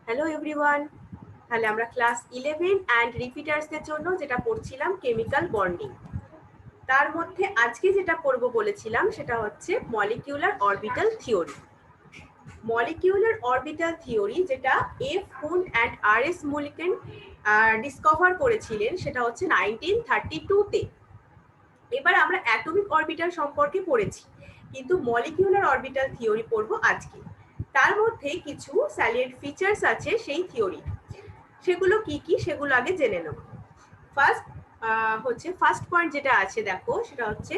Hello everyone. তাহলে আমরা class 11 and রিপিটার্সদের জন্য যেটা পড়ছিলাম কেমিক্যাল বন্ডিং, তার মধ্যে আজকে যেটা পড়ব বলেছিলাম সেটা হচ্ছে molecular orbital theory. Molecular orbital theory যেটা এফ হুন্ড অ্যান্ড আর এস মুলিকেন ডিসকভার করেছিলেন, সেটা হচ্ছে 1932-তে। এবার আমরা অ্যাটমিক অরবিটাল সম্পর্কে পড়েছি, কিন্তু মলিকিউলার অরবিটাল থিওরি পড়বো আজকে। তার মধ্যে কিছু স্যালিয়েন্ট ফিচার্স আছে সেই থিওরি, সেগুলো কি কি সেগুলো আগে জেনে নেব। ফার্স্ট পয়েন্ট যেটা আছে দেখো, সেটা হচ্ছে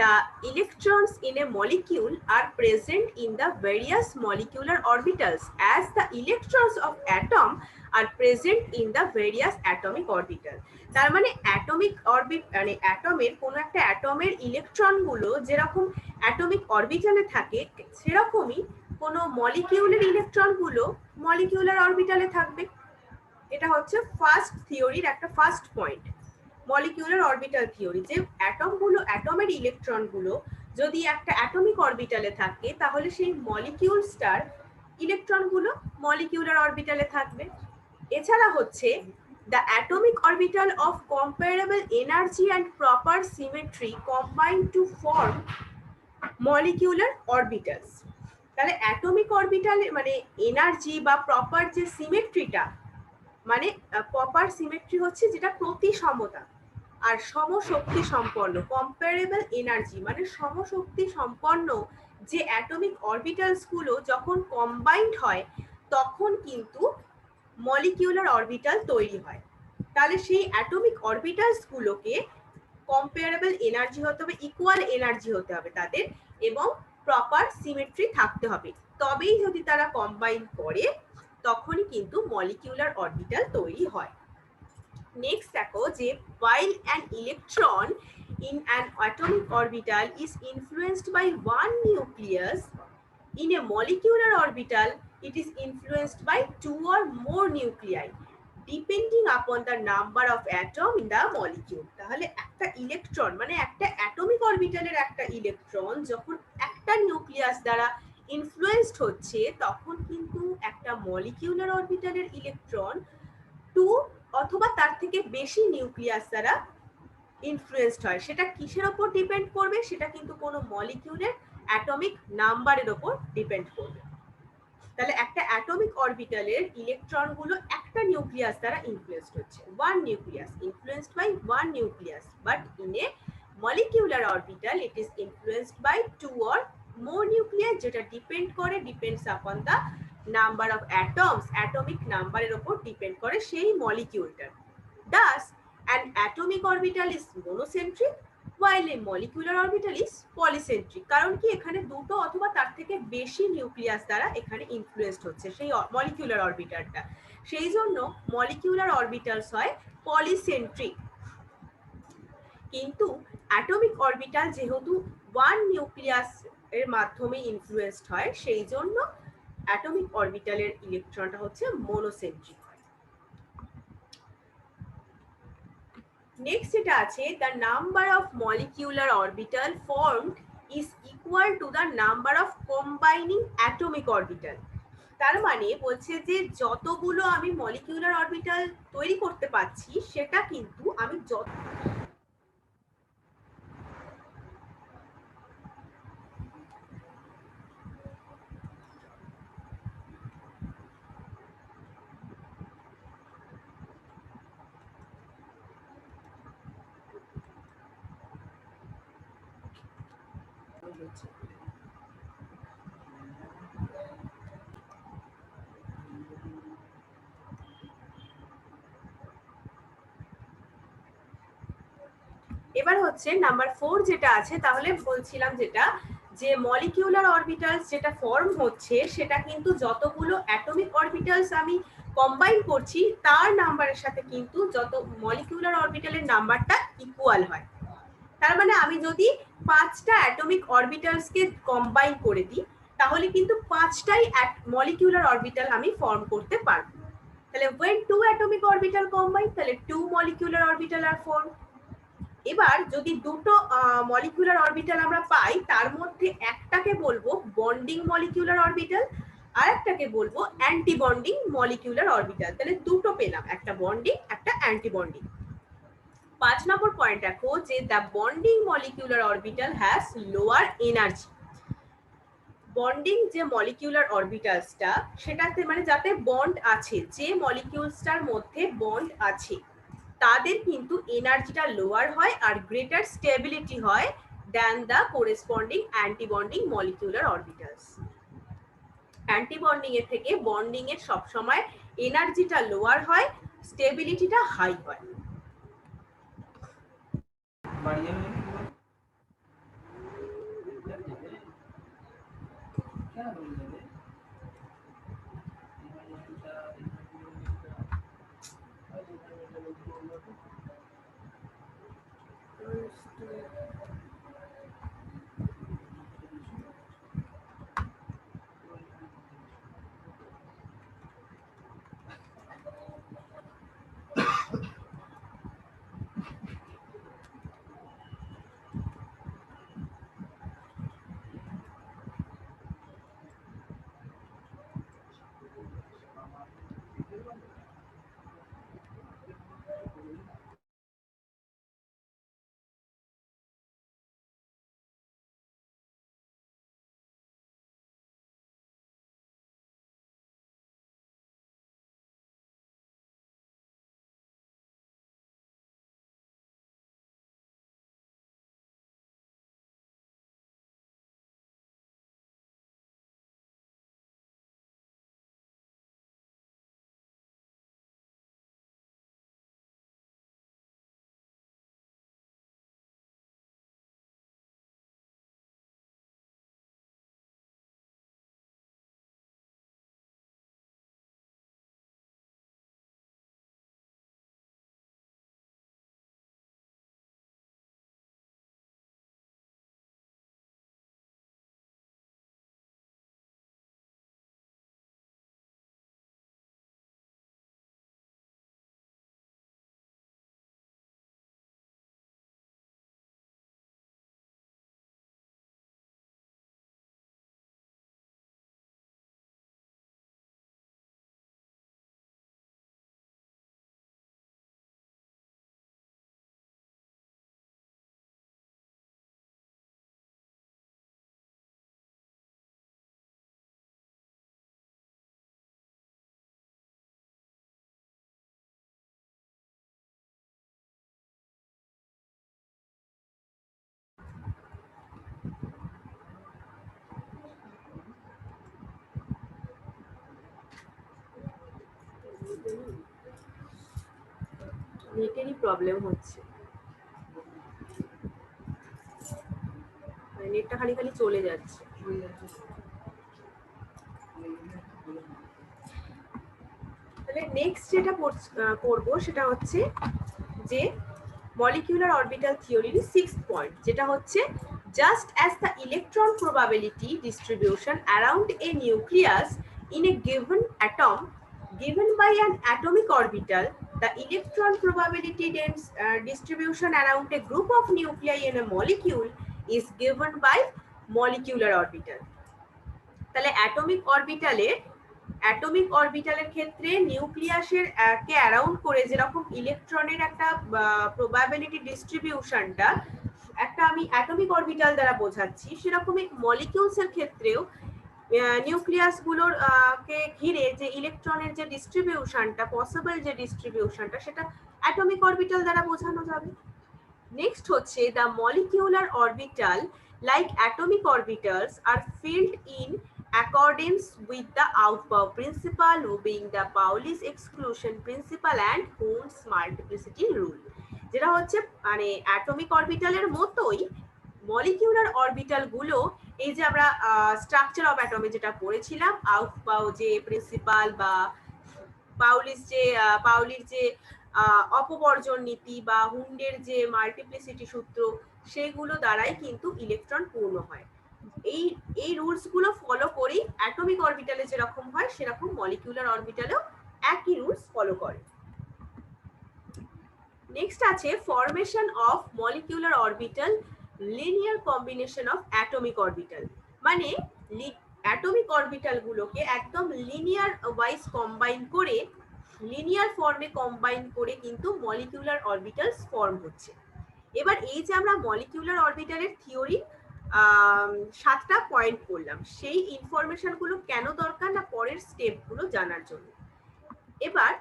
the electrons in a molecule are present in the various molecular orbitals as the electrons of atom are present in the various atomic orbital। তার মানে অ্যাটমিক অরবিট মানে অ্যাটমের কোনো একটা অ্যাটমের ইলেকট্রনগুলো যেরকম অ্যাটমিক অরবিটালে থাকে, সেরকমই কোনো মলিকিউলের ইলেকট্রনগুলো মলিকিউলার অরবিটালে থাকবে। এটা হচ্ছে ফার্স্ট থিওরির একটা first point, molecular orbital theory, যে অ্যাটমের ইলেকট্রনগুলো যদি একটা অ্যাটমিক অরবিটালে থাকে, তাহলে সেই মলিকিউলসটার ইলেকট্রনগুলো মলিকিউলার অরবিটালে থাকবে। এছাড়া হচ্ছে the atomic orbital of comparable energy and proper symmetry combine to form molecular orbitals। তাহলে অ্যাটমিক অরবিটালে মানে এনার্জি বা প্রপার যে সিমেট্রিটা, মানে প্রপার সিমেট্রি হচ্ছে যেটা প্রতিসমতা, আর সমশক্তি সম্পন্ন কম্পারেবল এনার্জি মানে সমশক্তি সম্পন্ন যে অ্যাটমিক অরবিটালস গুলো যখন কম্বাইন্ড হয়, তখন কিন্তু মলিকিউলার অরবিটাল তৈরি হয়। তাহলে সেই অ্যাটমিক অরবিটালস গুলোকে কম্পারেবল এনার্জি হতে হবে, ইকুয়াল এনার্জি হতে হবে তাদের, এবং প্রপার সিমেট্রি থাকতে হবে। তবেই যদি তারা কম্বাইন করে, তখনই কিন্তু মলিকিউলার অরবিটাল তৈরি হয়। নেক্সট দেখো যে while an electron in an atomic orbital is influenced by one nucleus, in a molecular orbital it is influenced by two or more nuclei depending upon the number of atom in the molecule। তাহলে একটা electron মানে একটা atomic অরবিটালের একটা electron যখন একটা nucleus দ্বারা influenced হচ্ছে, তখন কিন্তু একটা মলিকিউলার অরবিটালের ইলেকট্রন টু অথবা তার থেকে বেশি নিউক্লিয়াস দ্বারা ইনফ্লুয়েন্সড হয়। সেটা কিসের ওপর ডিপেন্ড করবে? সেটা কিন্তু কোনো মলিকিউলের অ্যাটমিক নাম্বারের ওপর ডিপেন্ড করবে। তাহলে একটা অ্যাটমিক অরবিটালের ইলেকট্রনগুলো একটা নিউক্লিয়াস দ্বারা ইনফ্লুয়েন্সড হচ্ছে, one nucleus influenced by one nucleus, but in a molecular orbital it is influenced by two or more nucleus, যেটা depends upon the number of atoms, atomic নাম্বারের ওপর ডিপেন্ড করে সেই মলিকিউলটার। Thus, an atomic orbital is monocentric while a molecular orbital is polycentric। কারণ কি, এখানে দুটো অথবা তার থেকে বেশি নিউক্লিয়াস দ্বারা এখানে ইনফ্লুয়েন্সড হচ্ছে সেই মলিকিউলার অরবিটালটা, সেই জন্য মলিকিউলার অরবিটালস হয় পলিসেন্ট্রিক। কিন্তু অ্যাটমিক অরবিটাল যেহেতু ওয়ান নিউক্লিয়াস এর মাধ্যমে ইনফ্লুয়েন্সড হয়, সেই জন্য অ্যাটমিক অরবিটালের ইলেকট্রনটা হচ্ছে মোনোসেন্ট্রিক। নেক্সট যেটা আছে, the number of molecular orbital formed is equal to the number of combining atomic orbital। তার মানে বলছে যে যতগুলো আমি মলিকিউলার অরবিটাল তৈরি করতে পারছি, সেটা কিন্তু আমি যত এবার হচ্ছে নাম্বার 4 যেটা আছে, তাহলে বলছিলাম যেটা যে মলিকিউলার অরবিটালস যেটা ফর্ম হচ্ছে, সেটা কিন্তু যতগুলো অ্যাটমিক অরবিটালস আমি কম্বাইন করছি তার নাম্বারের সাথে কিন্তু যত মলিকিউলার অরবিটালের নাম্বারটা ইকুয়াল হয়। তার মানে আমি যদি 5টা অ্যাটমিক অরবিটালসকে কম্বাইন করে দিই, তাহলে কিন্তু 5টাই মলিকিউলার অরবিটাল আমি ফর্ম করতে পারবো। তাহলে when two atomic orbital combine, তাহলে 2 molecular orbital are formed। এবার যদি দুটো মলিকিউলার অরবিটাল আমরা পাই, তার মধ্যে একটাকে বলবো বন্ডিং মলিকিউলার অরবিটাল, আর একটাকে বলবো অ্যান্টি বন্ডিং মলিকিউলার অরবিটাল। তাহলে দুটো পেলাম, একটা বন্ডিং একটা অ্যান্টি বন্ডিং। 5 নম্বর পয়েন্ট দেখো যে the bonding molecular orbital has lower energy. Bonding যে মলিকিউলার অরবিটালসটা সেটাতে মানে যাতে বন্ড আছে, যে মলিকিউলসটার মধ্যে বন্ড আছে তাদের কিন্তু এনার্জিটা লোয়ার হয় আর গ্রেটার স্টেবিলিটি হয় than the corresponding antibonding molecular orbitals. Antibonding এর থেকে বন্ডিং এর সবসময় এনার্জিটা লোয়ার হয়, স্টেবিলিটিটা হাই হয়। নেটেরই প্রবলেম হচ্ছে, নেটটা খালি খালি চলে যাচ্ছে। তাহলে নেক্সট যেটা করব সেটা হচ্ছে যে মলিকিউলার অরবিটাল থিওরির 6th পয়েন্ট, যেটা হচ্ছে just as the electron probability distribution around a nucleus in a given atom given by an atomic orbital, the electron probability distribution around a group of nuclei in a molecule is given by molecular orbital. তাহলে atomic অরবিটালের ক্ষেত্রে নিউক্লিয়াসের কে around করে যেরকম ইলেকট্রনের একটা probability ডিস্ট্রিবিউশনটা একটা আমি অ্যাটমিক অরবিটাল দ্বারা বোঝাচ্ছি, সেরকমই মলিকিউলস এর ক্ষেত্রেও নিউক্লিয়াস গুলোর কে ঘিরে যে ইলেকট্রনের যে ডিস্ট্রিবিউশনটা, পসিবল যে ডিস্ট্রিবিউশনটা, সেটা অ্যাটমিক অরবিটাল দ্বারা বোঝানো যাবে। নেক্সট হচ্ছে the molecular orbital like atomic orbitals are filled in accordance with the Aufbau principle, being the Pauli's exclusion principle and Hund's multiplicity rule. যেটা হচ্ছে মানে অ্যাটমিক অরবিটালের মতোই মলিকিউলার অরবিটাল গুলো, এই যে আমরা স্ট্রাকচার অফ অ্যাটমে যেটা পড়েছিলাম, আউফবাউ যে প্রিন্সিপাল বা পাউলির যে অপবর্জন নীতি বা হুন্ডের যে মাল্টিপ্লিসিটি সূত্র, সেগুলো দ্বারাই কিন্তু ইলেকট্রন পূর্ণ হয়। এই রুলস গুলো ফলো করেই অ্যাটমিক অরবিটালে যেরকম হয় সেরকম মলিকিউলার অরবিটালেও একই রুলস ফলো করে। নেক্সট আছে formation of molecular orbital linear combination of atomic orbital. মানে অ্যাটমিক অরবিটাল গুলোকে একদম লিনিয়ার ওয়াইজ কম্বাইন করে, লিনিয়ার ফর্মে কম্বাইন করে কিন্তু মলিকিউলার অরবিটালস ফর্ম হচ্ছে। এবার এই যে আমরা মলিকিউলার অরবিটালের থিওরি 7টা পয়েন্ট করলাম, সেই ইনফরমেশন গুলো কেন দরকার না পরের স্টেপ গুলো জানার জন্য। এবার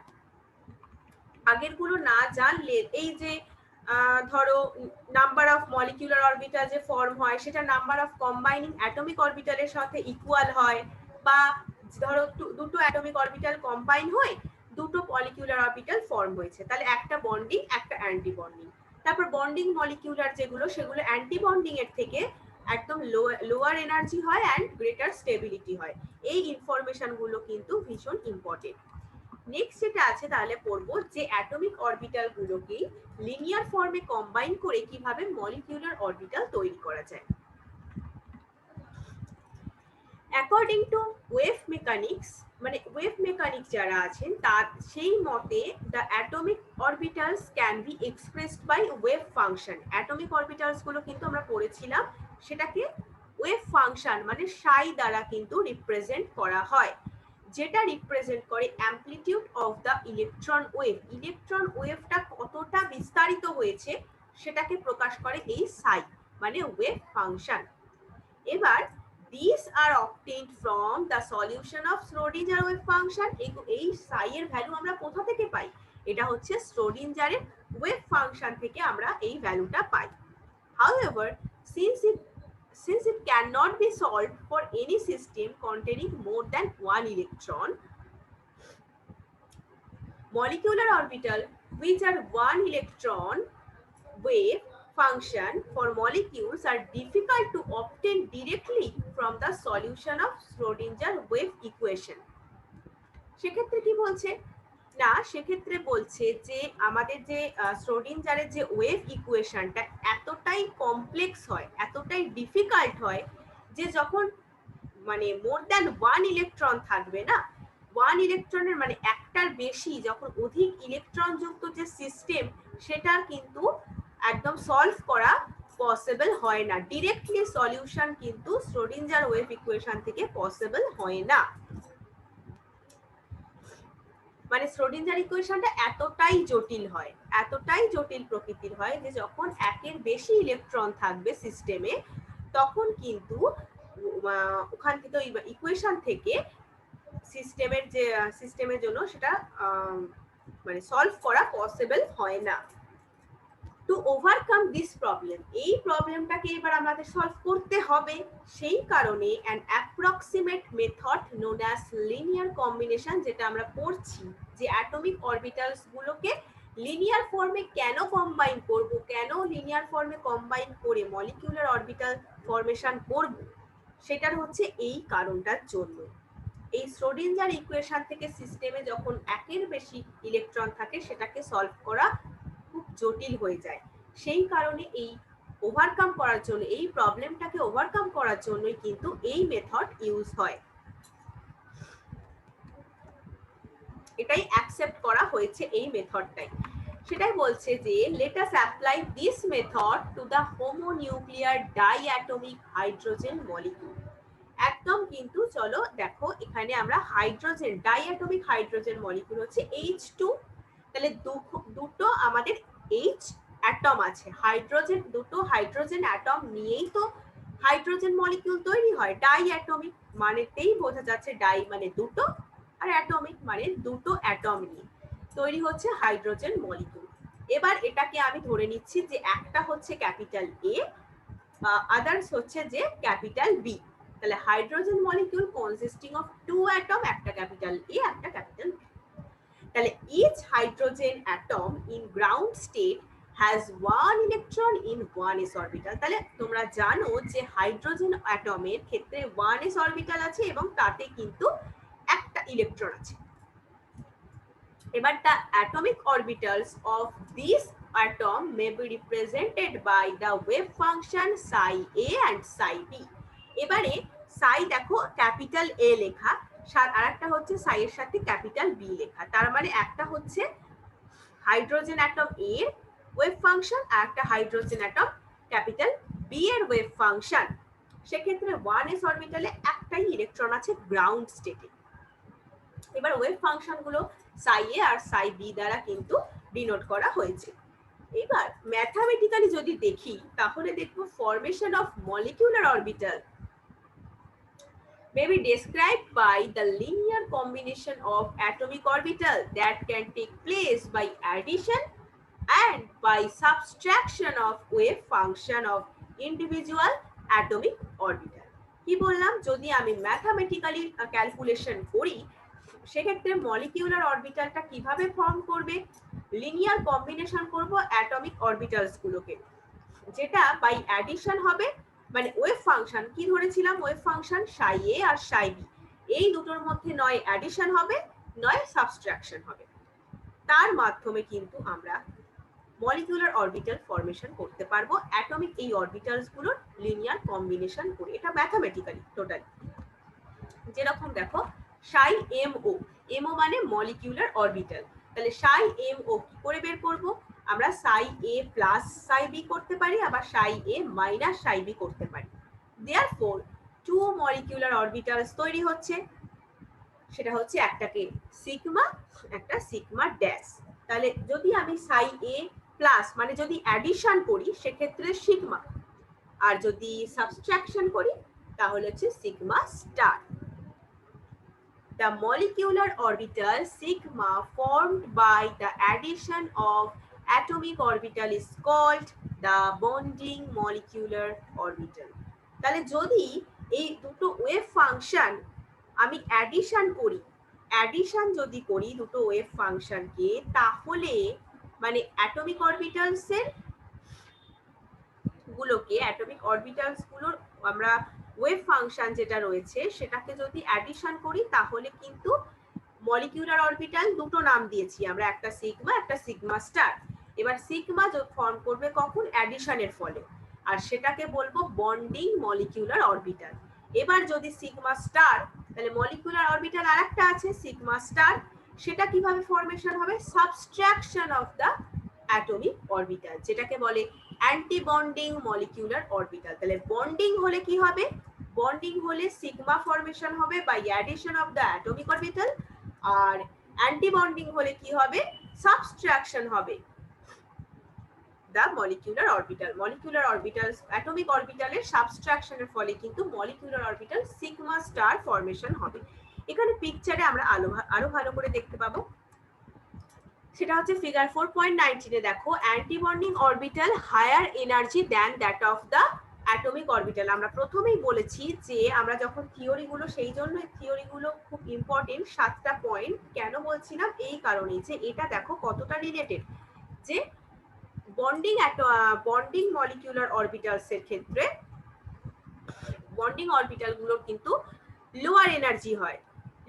আগের গুলো না জানলে এই যে ধরো নাম্বার অফ মলিকিউলার অরবিটাল যে ফর্ম হয় সেটা নাম্বার অফ কম্বাইনিং অ্যাটমিক অরবিটালের সাথে ইকুয়াল হয়, বা ধরো দুটো অ্যাটমিক অরবিটাল কম্বাইন হয়, দুটো মলিকিউলার অরবিটাল ফর্ম হয়েছে, তাহলে একটা বন্ডিং একটা অ্যান্টি বন্ডিং। তারপর বন্ডিং মলিকিউলার যেগুলো সেগুলো অ্যান্টি বন্ডিং এর থেকে একদম লোয়ার এনার্জি হয় অ্যান্ড গ্রেটার স্টেবিলিটি হয়। এই ইনফরমেশন গুলো কিন্তু ভীষণ ইম্পর্টেন্ট। নেক্সট যেটা আছে তাহলে পড়বো যে অ্যাটমিক অরবিটাল গুলোকে লিনিয়ার ফর্মে কম্বাইন করে কিভাবে মলিকিউলার অরবিটাল তৈরি করা যায়। অ্যাকর্ডিং টু ওয়েভ মেকানিক্স, মানে ওয়েভ মেকানিক্স যারা আছেন তার সেই মতে the atomic orbitals can be expressed by wave function. Atomic orbitals গুলো কিন্তু আমরা পড়েছিলাম সেটাকে ওয়েভ ফাংশন মানে সাই দ্বারা কিন্তু রিপ্রেজেন্ট করা হয়, যেটা রিপ্রেজেন্ট করে amplitude of the electron wave. Electron ওয়েভটা কতটা বিস্তারিত হয়েছে সেটাকে প্রকাশ করে এই সাই মানে ওয়েভ ফাংশন। এবার these are obtained from the solution of Schrodinger wave function। এই সাই এর ভ্যালু আমরা কোথা থেকে পাই? এটা হচ্ছে শ্রোডিঞ্জারের ওয়েভ ফাংশন থেকে আমরা এই ভ্যালুটা পাই। However, since it cannot be solved for any system containing more than one electron, molecular orbital which are one electron wave function for molecules are difficult to obtain directly from the solution of Schrodinger wave equation। সেক্ষেত্রে কি বলছে না, সেক্ষেত্রে বলছে যে আমাদের যে শ্রোডিঞ্জারের যে ওয়েভ ইকুয়েশনটা এতটাই কমপ্লেক্স হয়, এতটাই ডিফিকাল্ট হয় যে যখন মানে মোর দ্যান ওয়ান ইলেকট্রন থাকবে না, ওয়ান ইলেকট্রনের মানে একটার বেশি যখন অধিক ইলেকট্রন যুক্ত যে সিস্টেম সেটা কিন্তু একদম সলভ করা পসিবল হয় না। ডিরেক্টলি সলিউশন কিন্তু শ্রোডিঞ্জার ওয়েভ ইকুয়েশন থেকে পসিবল হয় না। মানে শ্রোডিঞ্জার ইকুয়েশনটা এতটাই জটিল হয়, এতটাই জটিল প্রকৃতির হয় যে যখন একের বেশি ইলেকট্রন থাকবে সিস্টেমে তখন কিন্তু ওখান থেকে ইকুয়েশন থেকে সিস্টেমের জন্য সেটা মানে সলভ করা পসিবল হয় না। টু ওভারকাম দিস প্রবলেম, এই প্রবলেমটাকে এবার আমাদের সলভ করতে হবে, সেই কারণে an approximate method known as linear combination, যেটা আমরা পড়ছি যে অ্যাটমিক অরবিটালস গুলোকে লিনিয়ার ফর্মে কেন কম্বাইন করব, কেন লিনিয়ার ফর্মে কম্বাইন করে মলিকিউলার অরবিটাল ফরমেশন করব, সেটার হচ্ছে এই কারণটার জন্য। এই শ্রোডিঞ্জার ইকুয়েশন থেকে সিস্টেমে যখন একের বেশি ইলেকট্রন থাকে সেটাকে সলভ করা খুব জটিল হয়ে যায়, সেই কারণে এই ওভারকাম করার জন্য, এই প্রবলেমটাকে ওভারকাম করার জন্যই কিন্তু এই মেথড ইউজ হয়। এটাই অ্যাকসেপ্ট করা হয়েছে এই মেথডটাই। সেটাই বলছে যে let us apply this method to the homonuclear diatomic hydrogen molecule. একদম কিন্তু চলো দেখো এখানে আমরা হাইড্রোজেন ডাইঅ্যাটমিক হাইড্রোজেন মলিকিউল হচ্ছে H2, তাহলে দুটো আমাদের H অ্যাটম আছে, হাইড্রোজেন দুটো হাইড্রোজেন অ্যাটম নিয়েই তো হাইড্রোজেন মলিকিউল তৈরি হয়। ডাইঅ্যাটমিক মানেতেই বোঝা যাচ্ছে ডাই মানে দুটো আর অ্যাটমিক মানে দুটো অ্যাটম নিয়ে তৈরি হচ্ছে হাইড্রোজেন মলিকিউল। এবার এটাকে আমি ধরে নিচ্ছি যে একটা হচ্ছে ক্যাপিটাল এ, আদার্স হচ্ছে যে ক্যাপিটাল বি। তাহলে hydrogen molecule consisting of two atom, একটা ক্যাপিটাল এ একটা ক্যাপিটাল বি। তাহলে each hydrogen atom in ground state has one electron in 1s orbital. তাহলে তোমরা জানো যে হাইড্রোজেন অ্যাটমের ক্ষেত্রে 1s অরবিটাল আছে এবং তাতে কিন্তু একটা ইলেকট্রন আছে। এবার the atomic orbitals of this atom may be represented by the wave function psi a and psi b। এবারে psi দেখো ক্যাপিটাল এ লেখা, আর একটা হচ্ছে psi এর সাথে ক্যাপিটাল বি লেখা, তার মানে একটা হচ্ছে হাইড্রোজেন অ্যাটম এ এর ওয়েভ ফাংশন আর একটা হাইড্রোজেন অ্যাটম ক্যাপিটাল বি এর ওয়েভ ফাংশন। সেক্ষেত্রে 1s অরবিটালে একটা একটাই ইলেকট্রন আছে গ্রাউন্ড স্টেটে। এবার ওয়েভ ফাংশনগুলো সাই এ আর সাই বি দ্বারা কিন্তু ডিনোট করা হয়েছে। এবার ম্যাথামেটিক্যালি যদি দেখি তাহলে দেখবো formation of molecular orbital may be described by the linear combination of atomic orbital that can take place by addition and by subtraction of wave function of individual atomic orbital. কি বললাম, যদি আমি mathematically calculation করি সেক্ষেত্রে molecular অরবিটালটা কিভাবে form করবে, linear combination করব atomic orbitals গুলোকে, যেটা বাই অ্যাডিশন হবে, মানে ওয়েভ ফাংশন কি ধরেছিলাম, ওয়েভ ফাংশন সাই এ আর সাই বি, এই দুটোর মধ্যে নয় অ্যাডিশন হবে নয় সাবস্ট্রাকশন হবে, তার মাধ্যমে কিন্তু আমরা মলিকিউলার অরবিটাল ফরমেশন করতে পারবো অ্যাটমিক এই অরবিটালস গুলোর লিনিয়ার কম্বিনেশন করে। এটা ম্যাথামেটিক্যালি টোটালি, যেরকম দেখো সাই এম ও, এম ও মানে মলিকিউলার অরবিটাল, তাহলে সাই এম ও কি করে বের করব, আমরা সাই এ প্লাস সাই বি করতে পারি, আবার সাই এ মাইনাস সাই বি করতে পারি। দেয়ারফোর টু মলিকিউলার অরবিটালস তৈরি হচ্ছে, সেটা হচ্ছে একটাকে সিগমা, একটা সিগমা ড্যাশ। তাহলে যদি আমি সাই এ প্লাস মানে যদি অ্যাডিশন করি সেক্ষেত্রে সিগমা, আর যদি সাবট্রাকশন করি তাহলে হচ্ছে sigma star. The molecular orbital sigma formed by the addition of atomic orbital is called the bonding molecular orbital. তাহলে যদি এই দুটো ওয়েভ ফাংশন আমি অ্যাডিশন করি, অ্যাডিশন যদি করি দুটো ওয়েভ ফাংশনকে, তাহলে মানে অ্যাটমিক অরবিটালসের গুলোকে, অ্যাটমিক অরবিটালস গুলোর আমরা ওয়েভ ফাংশন যেটা রয়েছে সেটাকে যদি অ্যাডিশন করি তাহলে কিন্তু মলিকিউলার অরবিটাল দুটো নাম দিয়েছি আমরা, একটা সিগমা একটা সিগমা স্টার। এবার সিগমা ফর্ম করবে কখন, অ্যাডিশনের ফলে, আর সেটাকে বলবো বন্ডিং মলিকিউলার অরবিটাল। এবার যদি সিগমা স্টার, তাহলে মলিকিউলার অরবিটাল আরেকটা আছে সিগমা স্টার, সেটা কিভাবে ফরমেশন হবে, subtraction of the atomic orbital, যেটাকে বলে অ্যান্টি বন্ডিং মলিকিউলার অরবিটাল। তাহলে বন্ডিং হলে কি হবে, বন্ডিং হলে সিগমা ফরমেশন হবে by addition of the atomic orbital, আর অ্যান্টি বন্ডিং হলে কি হবে, সাবট্রাকশন হবে the molecular orbital. Molecular orbital atomic অরবিটালের সাবট্রাকশনের ফলে কিন্তু molecular orbital sigma star formation হবে। এখানে পিকচারে আমরা আরো ভালো করে দেখতে পাবো, সেটা হচ্ছে ফিগার 4.19 এ দেখো, anti bonding orbital higher energy than that of the atomic orbital. আমরা প্রথমেই বলেছি যে আমরা যখন থিওরিগুলো, সেই জন্য থিওরিগুলো খুব ইম্পর্টেন্ট, 7টা পয়েন্ট কেন বলছিলাম, এই কারণেই যে এটা দেখো কতটা রিলেটেড, যে বন্ডিং মলিকিউলার অরবিটালস এর ক্ষেত্রে বন্ডিং অরবিটাল গুলোর কিন্তু লোয়ার এনার্জি হয়,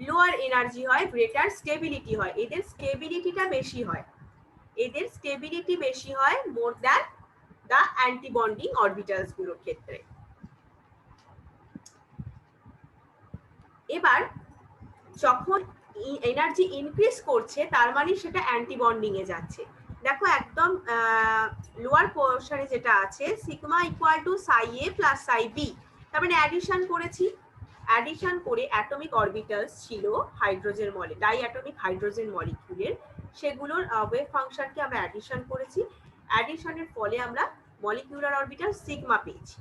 লোয়ার এনার্জি হয়, গ্রেটার স্টেবিলিটি হয়, এদের স্টেবিলিটিটা বেশি হয়, এদের স্টেবিলিটি বেশি হয় মোর দ্যান দা অ্যান্টি বন্ডিং অরবিটালস গুলোর ক্ষেত্রে। এবার যখন এনার্জি ইনক্রিজ করছে তার মানে সেটা অ্যান্টি বন্ডিং এ যাচ্ছে। দেখো একদম লোয়ার পোর্শনে যেটা আছে sigma equal to Sai A plus Sai B, তার মানে অ্যাডিশন করেছি, অ্যাডিশন করে অ্যাটমিক অরবিটালস ছিল হাইড্রোজেন ডাই অ্যাটমিক হাইড্রোজেন মলিকিউলের, সেগুলোর ওয়েভ ফাংশনকে আমরা অ্যাডিশন করেছি, অ্যাডিশনের ফলে আমরা মলিকিউলার অরবিটাল সিগমা পেয়েছি,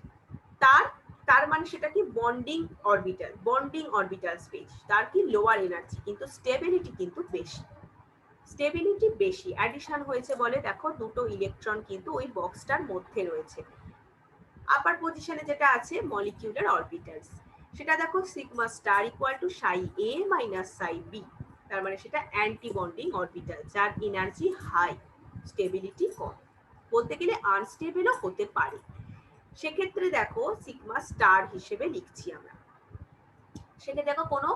তার মানে সেটা কি বন্ডিং অরবিটালস পেয়েছি, তার কি লোয়ার এনার্জি, কিন্তু স্টেবিলিটি কিন্তু বেশি, স্টেবিলিটি বেশি অ্যাডিশন হয়েছে বলে দেখো দুটো ইলেকট্রন কিন্তু ওই বক্সটার মধ্যে রয়েছে। আপার পজিশনে যেটা আছে মলিকিউলার অরবিটালস, সেটা দেখো sigma star equal to Sai A minus Sai B, তার মানে সেটা অ্যান্টি বন্ডিং অরবিটাল, যার এনার্জি হাই, স্টেবিলিটি কম, বলতে গেলে আনস্টেবলও হতে পারে, সেক্ষেত্রে দেখো সিগমা স্টার হিসেবে লিখছি আমরা, সেক্ষেত্রে দেখো কোনো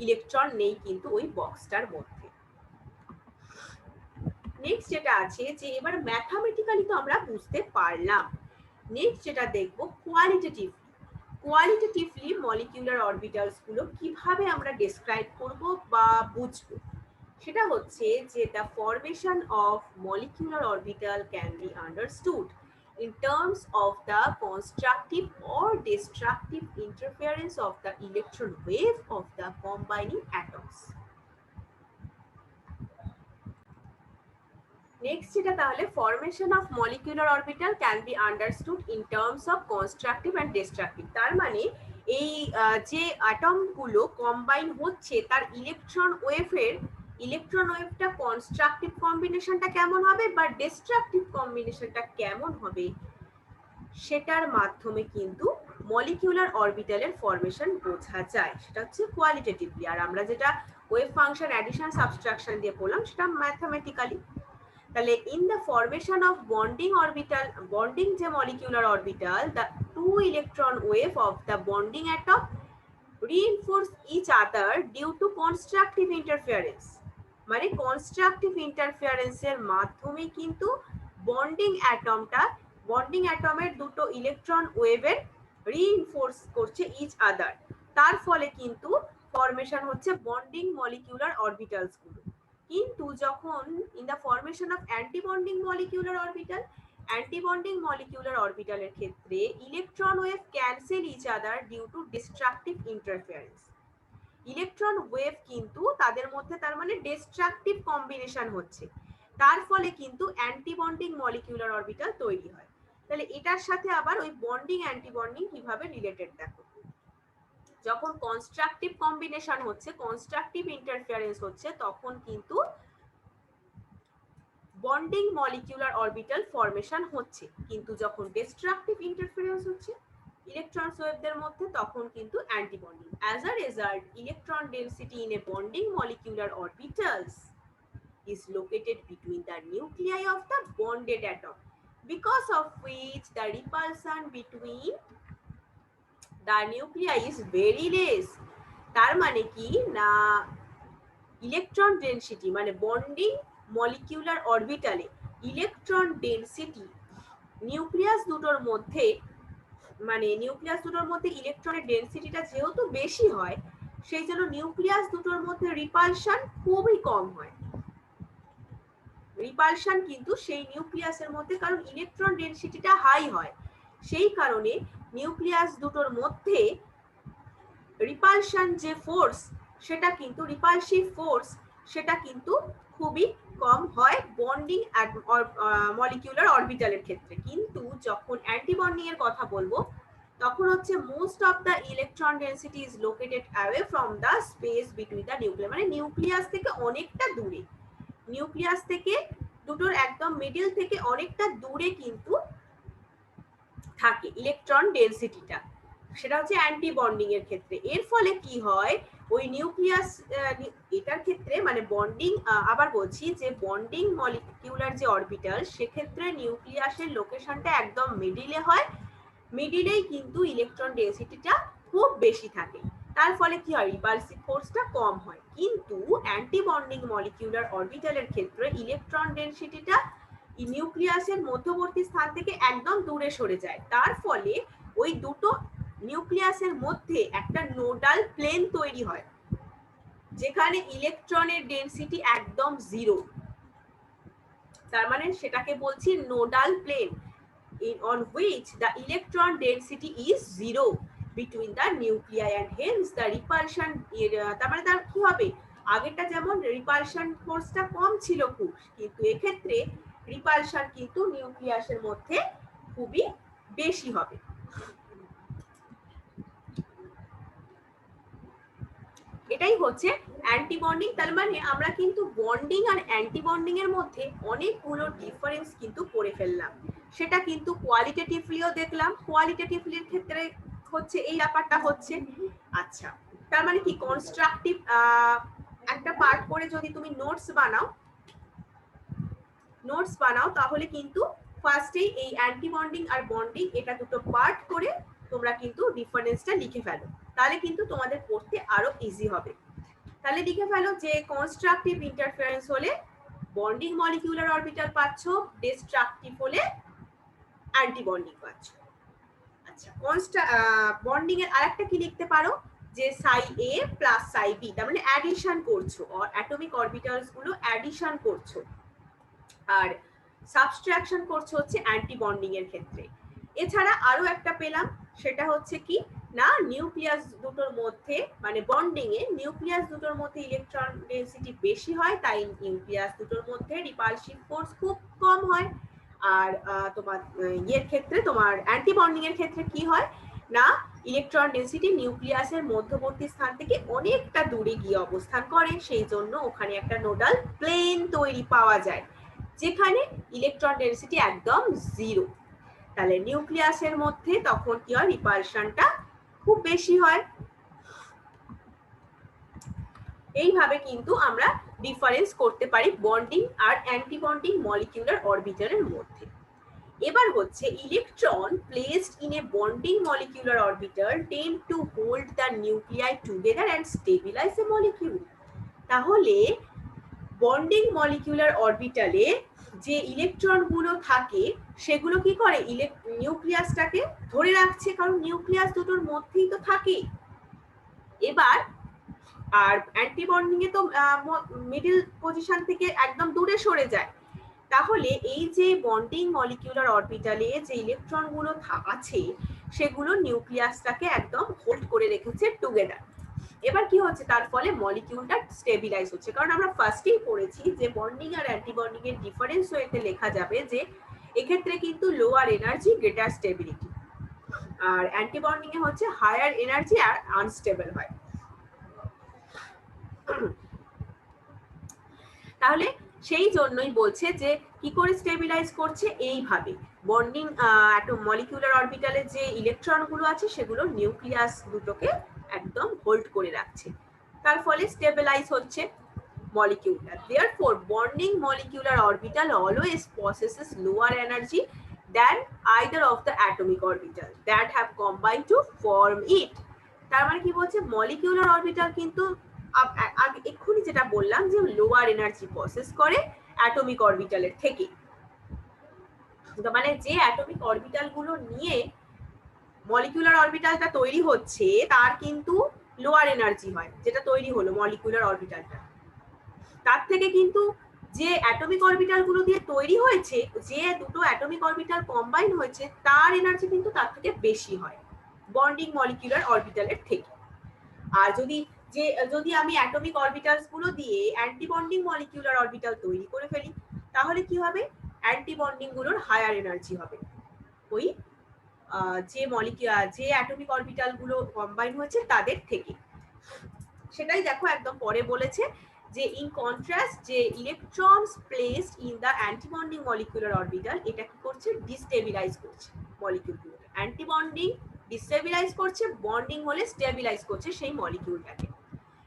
ইলেকট্রন নেই কিন্তু ওই বক্সটার মধ্যে। নেক্সট যেটা আছে যে এবার ম্যাথামেটিক্যালি তো আমরা বুঝতে পারলাম, নেক্সট যেটা দেখবো কোয়ালিটেটিভলি মলিকিউলার অরবিটালস গুলো কিভাবে আমরা ডেসক্রাইব করব বা বুঝবো, সেটা হচ্ছে যে the formation of molecular orbital can be understood in terms of the constructive or destructive interference of the electron wave of the combining atoms. Next যেটা তাহলে formation of molecular orbital can be understood in terms of constructive and destructive. তার মানে এই যে atom গুলো combine হচ্ছে তার electron ওয়েভটা constructive কম্বিনেশনটা কেমন হবে বা ডিস্ট্রাকটিভ কম্বিনেশনটা কেমন হবে সেটার মাধ্যমে কিন্তু মলিকিউলার অরবিটালের ফরমেশন বোঝা যায়। সেটা হচ্ছে কোয়ালিটেটিভলি, আর আমরা যেটা ওয়েভ ফাংশন অ্যাডিশন সাবট্রাকশন দিয়ে বললাম সেটা ম্যাথমেটিক্যালি। তাহলে in the formation of bonding orbital, bonding যে molecular orbital, the two electron wave of the bonding atom reinforce each other due to constructive interference. মানে কনস্ট্রাকটিভ ইন্টারফিয়ারেন্সের মাধ্যমে কিন্তু বন্ডিং অ্যাটমের দুটো ইলেকট্রন ওয়েভের রিইনফোর্স করছে ইচ আদার, তার ফলে কিন্তু ফরমেশন হচ্ছে বন্ডিং মলিকিউলার অরবিটালস গুলো। কিন্তু যখন in the formation of antibonding molecular orbital, antibonding molecular অরবিটালের ক্ষেত্রে electron wave cancel each other due to destructive interference. Electron wave কিন্তু তাদের মধ্যে তার মানে ডিস্ট্রাকটিভ কম্বিনেশন হচ্ছে, তার ফলে কিন্তু অ্যান্টিবন্ডিং মলিকিউলার অরবিটাল তৈরি হয়। তাহলে এটার সাথে আবার ওই বন্ডিং অ্যান্টিবন্ডিং কিভাবে রিলেটেড দেখো, যখন কনস্ট্রাকটিভ কম্বিনেশন হচ্ছে, কনস্ট্রাকটিভ ইন্টারফিয়ারেন্স হচ্ছে, তখন কিন্তু বন্ডিং মলিকিউলার অরবিটাল ফরমেশন হচ্ছে। কিন্তু যখন ডিস্ট্রাকটিভ ইন্টারফারেন্স হচ্ছে ইলেকট্রন ওয়েভদের মধ্যে, তখন কিন্তু antibonding. As a result, electron density in a bonding molecular orbitals is located between the nuclei of the bonded atom, because of which the repulsion between the nuclei is very less. তার মানে কি না, electron density মানে bonding molecular অরবিটালে electron density nucleus দুটোর মধ্যে, মানে nucleus দুটোর মধ্যে ইলেকট্রনের ডেন্সিটিটা যেহেতু বেশি হয়, সেই জন্য নিউক্লিয়াস দুটোর মধ্যে রিপালশন খুবই কম হয়। রিপালশন কিন্তু সেই নিউক্লিয়াসের মধ্যে, কারণ ইলেকট্রন ডেন্সিটিটা হাই হয়, সেই কারণে নিউক্লিয়াস দুটোর মধ্যে রিপালশন যে ফোর্স, সেটা কিন্তু রিপালসিভ ফোর্স, সেটা কিন্তু খুবই কম হয় বন্ডিং মলিকিউলার অরবিটালের ক্ষেত্রে। কিন্তু যখন অ্যান্টিবন্ডিং এর কথা বলবো, তখন হচ্ছে most of the electron density is located away from the space between the nucleus, মানে নিউক্লিয়াস থেকে অনেকটা দূরে, নিউক্লিয়াস থেকে দুটোর একদম মিডল থেকে অনেকটা দূরে কিন্তু থাকে ইলেকট্রন ডেন্সিটিটা, সেটা হচ্ছে অ্যান্টিবন্ডিং এর ক্ষেত্রে। এর ফলে কি হয়, ওই নিউক্লিয়াস, এটার ক্ষেত্রে মানে বন্ডিং, আবার বলছি যে বন্ডিং মলিকিউলার যে অরবিটাল, সেক্ষেত্রে নিউক্লিয়াসের লোকেশনটা একদম মিডিলে হয়, মিডিলেই কিন্তু ইলেকট্রন ডেন্সিটিটা খুব বেশি থাকে, তার ফলে কি হয়, রিপালসিভ ফোর্সটা কম হয়। কিন্তু অ্যান্টিবন্ডিং মলিকিউলার অরবিটালের ক্ষেত্রে ইলেকট্রন ডেন্সিটিটা নিউক্লিয়াসের মধ্যবর্তী স্থান থেকে একদম দূরে সরে যায়, তার ফলে ওই দুটো নিউক্লিয়াসের মধ্যে একটা নোডাল প্লেন তৈরি হয়, যেখানে ইলেকট্রনের ডেন্সিটি একদম জিরো। তার মানে সেটাকে বলছি nodal plane, on which the electron density is zero between the nuclei and hence the repulsion, তার মানে তার কি হবে, আগেরটা যেমন রিপালশন ফোর্সটা কম ছিল খুব, কিন্তু এক্ষেত্রে রিপালশন কিন্তু নিউক্লিয়াসের মধ্যে খুবই বেশি হবে। এটাই হচ্ছে অ্যান্টিবন্ডিং। তার মানে আমরা কিন্তু বন্ডিং আর অ্যান্টিবন্ডিং এর মধ্যে অনেকগুলো ডিফারেন্স কিন্তু করে ফেললাম, সেটা কিন্তু কোয়ালিটেটিভলিও দেখলাম। কোয়ালিটেটিভলির ক্ষেত্রে হচ্ছে এই ব্যাপারটা হচ্ছে, আচ্ছা তার মানে কি কনস্ট্রাকটিভ একটা পার্ট করে যদি তুমি নোটস বানাও তাহলে কিন্তু ফার্স্টেই এই অ্যান্টিবন্ডিং আর বন্ডিং এটা দুটো পার্ট করে তোমরা কিন্তু ডিফারেন্সটা লিখে ফেলো, তাহলে কিন্তু তোমাদের পড়তে আরো ইজি হবে। তাহলে লিখে ফেলো যে কনস্ট্রাকটিভ ইন্টারফারেন্স হলে বন্ডিং মলিকিউলার অরবিটাল পাচ্ছ, ডিস্ট্রাকটিভ হলে অ্যান্টিবন্ডিং পাচ্ছ। আচ্ছা, বন্ডিং এর আরেকটা কি লিখতে পারো, যে সাই এ প্লাস সাই বি, তার মানে অ্যাডিশন করছো, অ্যাটমিক অরবিটালস গুলো অ্যাডিশন করছো। আর সাবস্ট্রাকশন করছে হচ্ছে অ্যান্টি বন্ডিং এর ক্ষেত্রে। এছাড়া আরো একটা পেলাম, সেটা হচ্ছে কি না নিউক্লিয়াস দুটোর মধ্যে মানে বন্ডিং এ নিউক্লিয়াস দুটোর মধ্যে ইলেকট্রন ডেনসিটি বেশি হয়, তাই নিউক্লিয়াস দুটোর মধ্যে রিপালসিভ ফোর্স খুব কম হয়। আর তোমার ইয়ের ক্ষেত্রে তোমার অ্যান্টি বন্ডিং এর ক্ষেত্রে কি হয় না ইলেকট্রন ডেনসিটি নিউক্লিয়াসের মধ্যবর্তী স্থান থেকে অনেকটা দূরে গিয়ে অবস্থান করে, সেই জন্য ওখানে একটা নোডাল প্লেন তৈরি পাওয়া যায় যেখানে ইলেকট্রন ডেনসিটি একদম জিরো। তাহলে নিউক্লিয়াসের মধ্যে তখন কি হয় রিপালশনটা খুব বেশি হয়। এইভাবে কিন্তু আমরা ডিফারেন্স করতে পারি বন্ডিং আর অ্যান্টি বন্ডিং মলিকিউলার অরবিটালের মধ্যে। এবার হচ্ছে electron placed in a bonding molecular orbital tend to hold the nuclei together and stabilise a molecule. তাহলে বন্ডিং মলিকিউলার অরবিটালে যে ইলেকট্রন গুলো থাকে সেগুলো কি করে নিউক্লিয়াসটাকে ধরে রাখছে, কারণ নিউক্লিয়াস দুটোর মধ্যেই তো থাকে। এবার আর অ্যান্টি বন্ডিং এ তো মিডল পজিশন থেকে একদম দূরে সরে যায়। তাহলে এই যে বন্ডিং মলিকিউলার অরবিটালে যে ইলেকট্রন গুলো আছে সেগুলো নিউক্লিয়াসটাকে একদম হোল্ড করে রেখেছে টুগেদার। এবার কি হচ্ছে তার ফলে মলিকিউলটা স্টেবিলাইজ হচ্ছে, কারণ আমরা ফার্স্টেই পড়েছি যে বন্ডিং আর অ্যান্টি বন্ডিং এর ডিফারেন্স ওয়েতে লেখা যাবে যে এক্ষেত্রে কিন্তু লোয়ার এনার্জি গ্রেটার স্টেবিলিটি, আর অ্যান্টি বন্ডিং এ হচ্ছে হায়ার এনার্জি আর আনস্টেবল হয়। তাহলে সেই জন্যই বলছে যে কি করে স্টেবিলাইজ করছে, এইভাবে বন্ডিং মলিকিউলার অরবিটালে যে ইলেকট্রন গুলো আছে সেগুলো নিউক্লিয়াস দুটোকে একদম হোল্ড করে রাখছে, তার ফলে স্টেবিলাইজ হচ্ছে molecule. Therefore, bonding molecular orbital always possesses lower energy than either of the atomic orbital that have combined to form it. তার মানে কি বলছে মলিকিউলার অরবিটাল কিন্তু এক্ষুনি যেটা বললাম যে লোয়ার এনার্জি প্রসেস করে অ্যাটমিক অরবিটালের থেকে, মানে যে অ্যাটমিক অরবিটাল গুলো নিয়ে মলিকিউলার অরবিটালটা তৈরি হচ্ছে তার কিন্তু লোয়ার এনার্জি হয়, যেটা তৈরি হলো মলিকিউলার অরবিটালটা, তার থেকে কিন্তু যে অ্যাটমিক অরবিটাল গুলো দিয়ে তৈরি হয়েছে, যে দুটো অ্যাটমিক অরবিটাল কম্বাইন হয়েছে তার এনার্জি কিন্তু তার থেকে বেশি হয় বন্ডিং মলিকিউলার অরবিটালের থেকে। আর যদি আমি অ্যাটমিক অরবিটালস গুলো দিয়ে অ্যান্টি বন্ডিং মলিকিউলার অরবিটাল তৈরি করে ফেলি তাহলে কি হবে অ্যান্টি বন্ডিং গুলোর হায়ার এনার্জি হবে ওই যে অ্যাটমিক অরবিটাল গুলো কম্বাইন হয়েছে তাদের থেকে। সেটাই দেখো একদম পরে বলেছে যে ইন কন্ট্রাস্ট যে electrons placed in the antibonding molecular orbital এটা কি করছে ডিস্টেবিলাইজ করছে মলিকিউলগুলো, অ্যান্টিবন্ডিং ডিস্টেবিলাইজ করছে, বন্ডিং হলে স্টেবিলাইজ করছে সেই মলিকিউলটাকে।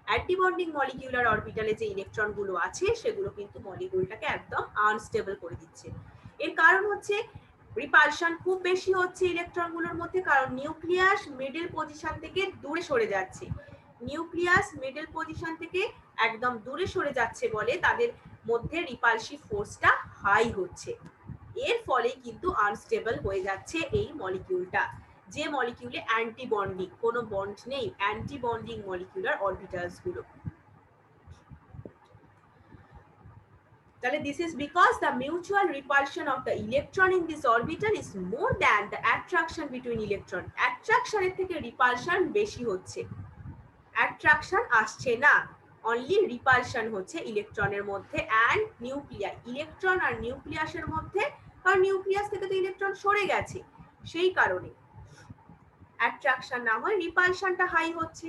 অ্যান্টিবন্ডিং মলিকিউলার অরবিটালে যে ইলেকট্রন গুলো আছে সেগুলো কিন্তু মলিকিউলটাকে একদম আনস্টেবল করে দিচ্ছে। এর কারণ হচ্ছে রিপালশন খুব বেশি হচ্ছে ইলেকট্রন গুলোর মধ্যে, কারণ নিউক্লিয়াস মিডল পজিশন থেকে দূরে সরে যাচ্ছে, নিউক্লিয়াস মিডল পজিশন থেকে একদম দূরে সরে যাচ্ছে বলে তাদের মধ্যে রিপালসিভ ফোর্সটা হাই হচ্ছে, এর ফলে কিন্তু আনস্টেবল হয়ে যাচ্ছে এই মলিকিউলটা, যে মলিকিউলে অ্যান্টি বন্ডিং কোনো বন্ড নেই, অ্যান্টি বন্ডিং মলিকিউলার অরবিটালস গুলো। তাহলে this is because the mutual repulsion of the electron in this orbital is more than the attraction between electron. Attraction এর থেকে repulsion বেশি হচ্ছে, attraction আসছে না, অনলি রিপালশন হচ্ছে ইলেকট্রনের মধ্যে অ্যান্ড নিউক্লিয়াই, ইলেকট্রন আর নিউক্লিয়াসের মধ্যে, কারণ নিউক্লিয়াস থেকে তো ইলেকট্রন সরে গেছে সেই কারণে অ্যাট্রাকশন না হয় রিপালশনটা হাই হচ্ছে,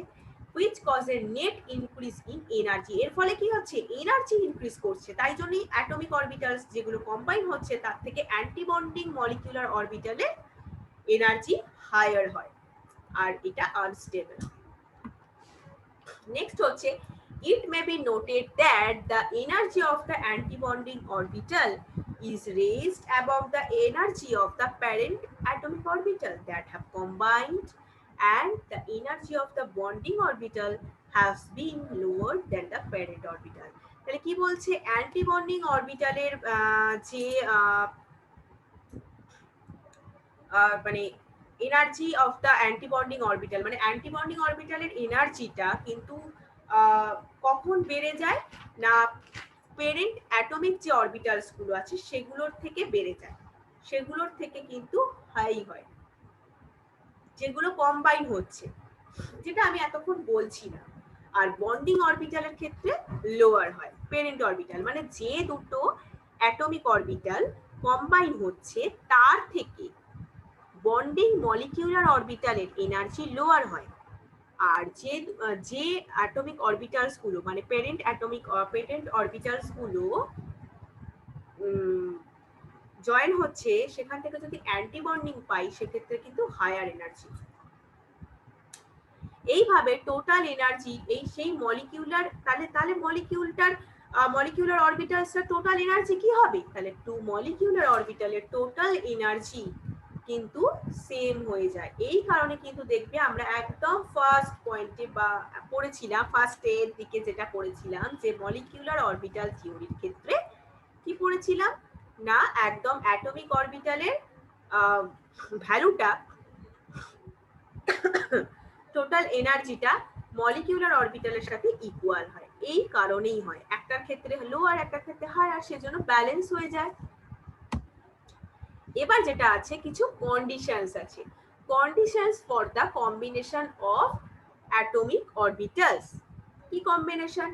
which causes net increase in energy. এর ফলে কি হচ্ছে এনার্জি ইনক্রিজ করছে, তাই জন্যই অ্যাটমিক অরবিটালস যেগুলো কম্বাইন হচ্ছে তার থেকে অ্যান্টি বন্ডিং মলিকিউলার অরবিটালে এনার্জি হায়ার হয় আর এটা আনস্টেবল। নেক্সট হচ্ছে it may be noted that the energy of the antibonding orbital is raised above the energy of the parent atomic orbital that have combined, and the energy of the bonding orbital has been lower than the parent orbital. তাহলে কি বলছে anti bonding অরবিটালের যে মানে energy of the anti bonding orbital, মানে anti bonding অরবিটালের এনার্জিটা কিন্তু কখন বেড়ে যায় না পেরেন্ট অ্যাটমিক যে অরবিটালস গুলো আছে সেগুলোর থেকে বেড়ে যায়, সেগুলোর থেকে কিন্তু হাই হয়, যেগুলো কম্বাইন হচ্ছে, যেটা আমি এতক্ষণ বলছিলাম। আর বন্ডিং অরবিটালের ক্ষেত্রে লোয়ার হয়। পেরেন্ট অরবিটাল মানে যে দুটো অ্যাটমিক অরবিটাল কম্বাইন হচ্ছে তার থেকে বন্ডিং মলিকিউলার অরবিটালের এনার্জি লোয়ার হয়। আর যে অ্যাটমিক অরবিটালস গুলো মানে পেরেন্ট অরবিটালস গুলো জয়েন হচ্ছে সেখান থেকে যদি অ্যান্টি বন্ডিং পাই সেক্ষেত্রে কিন্তু হায়ার এনার্জি। এইভাবে টোটাল এনার্জি এই সেই মলিকিউলার তাহলে মলিকিউলার অরবিটালসের টোটাল এনার্জি কি হবে? তাহলে টু মলিকিউলার অরবিটালের টোটাল এনার্জি কিন্তু সেম হয়ে যায়। এই কারণে কিন্তু দেখবে আমরা একদম ফার্স্ট পয়েন্টে বা পড়েছিলাম, ফার্স্ট এর দিকে যেটা পড়েছিলাম যে মলিকিউলার অরবিটাল থিওরির ক্ষেত্রে কি পড়েছিলাম না, একদম অ্যাটমিক অরবিটালের ভ্যালুটা টোটাল এনার্জিটা মলিকিউলার অরবিটালের সাথে ইকুয়াল হয়। এই কারণেই হয়, একটার ক্ষেত্রে লো আর একটার ক্ষেত্রে হাই, আর সেজন্য ব্যালেন্স হয়ে যায়। এবার যেটা আছে কিছু কন্ডিশনস আছে, conditions for the combination of atomic orbitals. কি কম্বিনেশন,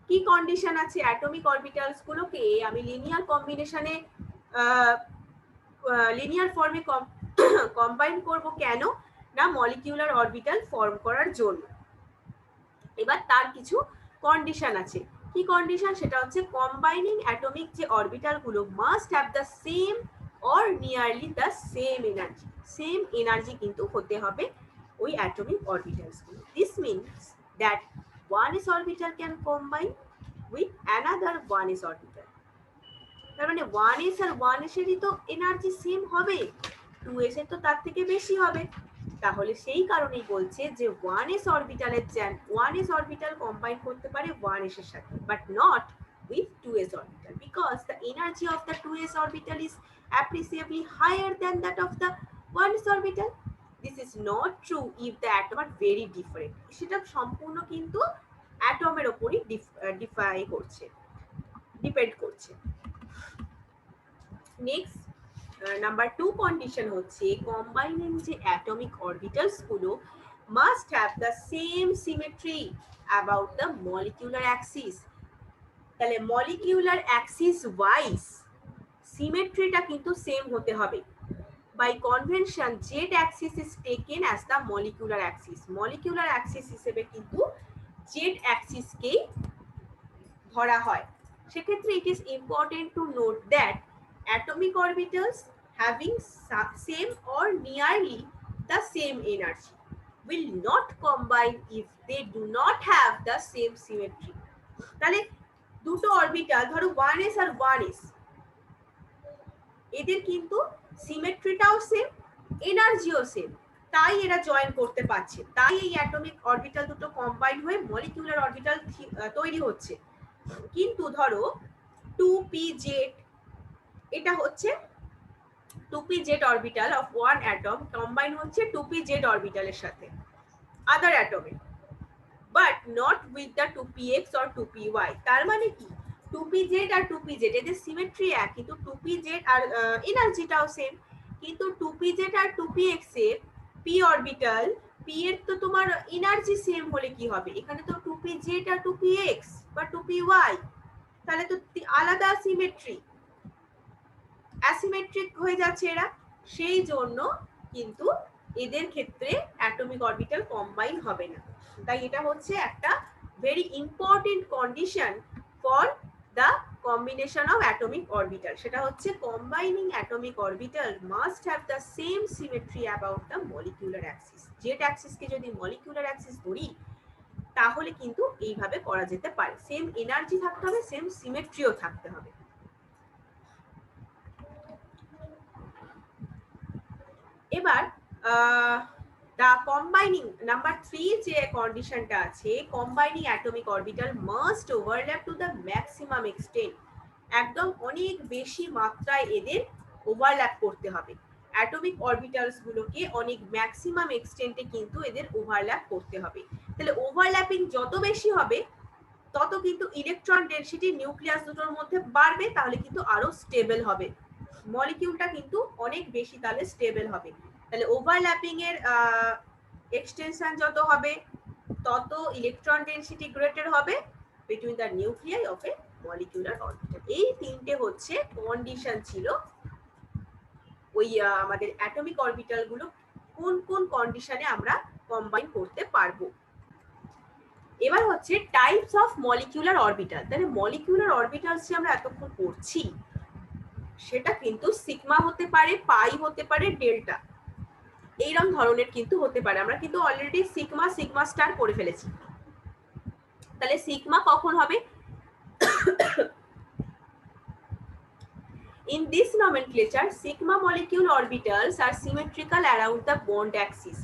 কি কন্ডিশন আছে অ্যাটমিক অরবিটালস গুলোকে আমি লিনিয়ার কম্বিনেশনে লিনিয়ার ফর্মে কম্বাইন করব কেন না, মলিকিউলার অরবিটাল ফর্ম করার জন্য। এবার তার কিছু কন্ডিশন আছে, কি কন্ডিশন সেটা হচ্ছে কম্বাইনিং অ্যাটমিক যে অরবিটাল গুলো must have the same or nearly the same energy, same energy কিন্তু হতে হবে ওই অ্যাটমিক অরবিটালস গুলো। This means that one s orbital can combine with another one s orbital। তার মানে 1s আর 1s এরই তো এনার্জি সেম হবে, 2s এর তো তার থেকে বেশি হবে। তাহলে সেই কারণেই বলছে যে 1s অরবিটালের 1s অরবিটাল কম্বাইন করতে পারে 1s এর সাথে, but not with 2s orbital because the energy of the 2s orbital is appreciably higher than that of the 1s orbital. This is not true if the atom are very different। সেটা সম্পূর্ণ কিন্তু অ্যাটমের উপরই depend করছে। Next number 2 condition হচ্ছে combining যে atomic orbitals গুলো must have the same symmetry about the molecular axis. তাহলে molecular axis wise সিমেট্রিটা কিন্তু সেম হতে হবে। By convention Z axis is taken as the molecular axis, molecular axis হিসেবে কিন্তু জেড অ্যাক্সিসকেই ধরা হয়। সেক্ষেত্রে it is important to note that atomic orbitals having same or nearly the same energy will not combine if they do not have the same symmetry। তাহলে দুটো orbital ধরো 1s আর 1s, এদের কিন্তু সিমেট্রিটাও সেম, এনার্জিও সেম, তাই এরা join করতে পারছে, তাই এই অ্যাটমিক অরবিটাল দুটো কম্বাইন হয়ে মলিকিউলার অরবিটাল তৈরি হচ্ছে। কিন্তু ধরো 2pz, এটা হচ্ছে 2pz orbital of one atom combine হচ্ছে 2pz অরবিটালের সাথে আদার অ্যাটমে, but not with the 2px অর 2py। তার মানে কি 2pz আর 2pz এদের সিমেট্রি এক, কিন্তু 2pz আর এনার্জিটাও সেম, কিন্তু 2pz আর 2px এর p অরবিটাল, p এর তো তোমার এনার্জি সেম হলে কি হবে, এখানে তো 2pz আর 2px বা 2py, তাহলে তো আলাদা সিমেট্রি, অ্যাসিমেট্রিক হয়ে যাচ্ছে এরা, সেই জন্য কিন্তু এদের ক্ষেত্রে অ্যাটমিক অরবিটাল কম্বাইন হবে না। তাই এটা হচ্ছে একটা very important condition for the combination of atomic orbital, সেটা হচ্ছে combining atomic orbital must have the same symmetry about the molecular axis. Z অ্যাক্সিসকে যদি মলিকিউলার অ্যাক্সিস ধরি তাহলে কিন্তু এইভাবে করা যেতে পারে, সেম এনার্জি থাকতে হবে, সেম সিমেট্রিও থাকতে হবে। এবার দা কম্বাইনিং নাম্বার 3 যে কন্ডিশনটা আছে, combining atomic orbital must overlap to the maximum extent, একদম অনেক বেশি মাত্রায় এদের ওভারল্যাপ করতে হবে, অ্যাটমিক অরবিটালস গুলোকে অনেক ম্যাক্সিমাম এক্সটেন্টে কিন্তু এদের ওভারল্যাপ করতে হবে। তাহলে ওভারল্যাপিং যত বেশি হবে তত কিন্তু ইলেকট্রন ডেনসিটি নিউক্লিয়াস দুটোর মধ্যে বাড়বে, তাহলে কিন্তু আরো স্টেবল হবে মলিকিউলটা, কিন্তু অনেক বেশি তাহলে স্টেবল হবে। তাহলে ওভারল্যাপিং এর এক্সটেনশন যত হবে তত ইলেকট্রন ডেনসিটি গ্রেটার হবে between the nuclei of A molecular orbital. এই তিনটে হচ্ছে কন্ডিশন ছিল ওই আমাদের অ্যাটমিক অরবিটাল গুলো কোন কোন কন্ডিশনে আমরা কম্বাইন করতে পারবো। এবার হচ্ছে টাইপস অফ মলিকিউলার অরবিটাল। তাহলে মলিকিউলার অরবিটালস যে আমরা এতক্ষণ পড়ছি সেটা কিন্তু সিগমা হতে পারে, পাই হতে পারে, ডেল্টা, এইরকম ধরনের কিন্তু হতে পারে। আমরা কিন্তু অলরেডি সিগমা, সিগমা স্টার করে ফেলেছি। তাহলে সিগমা কখন হবে? In this nomenclature, sigma molecule orbitals are symmetrical around the bond axis,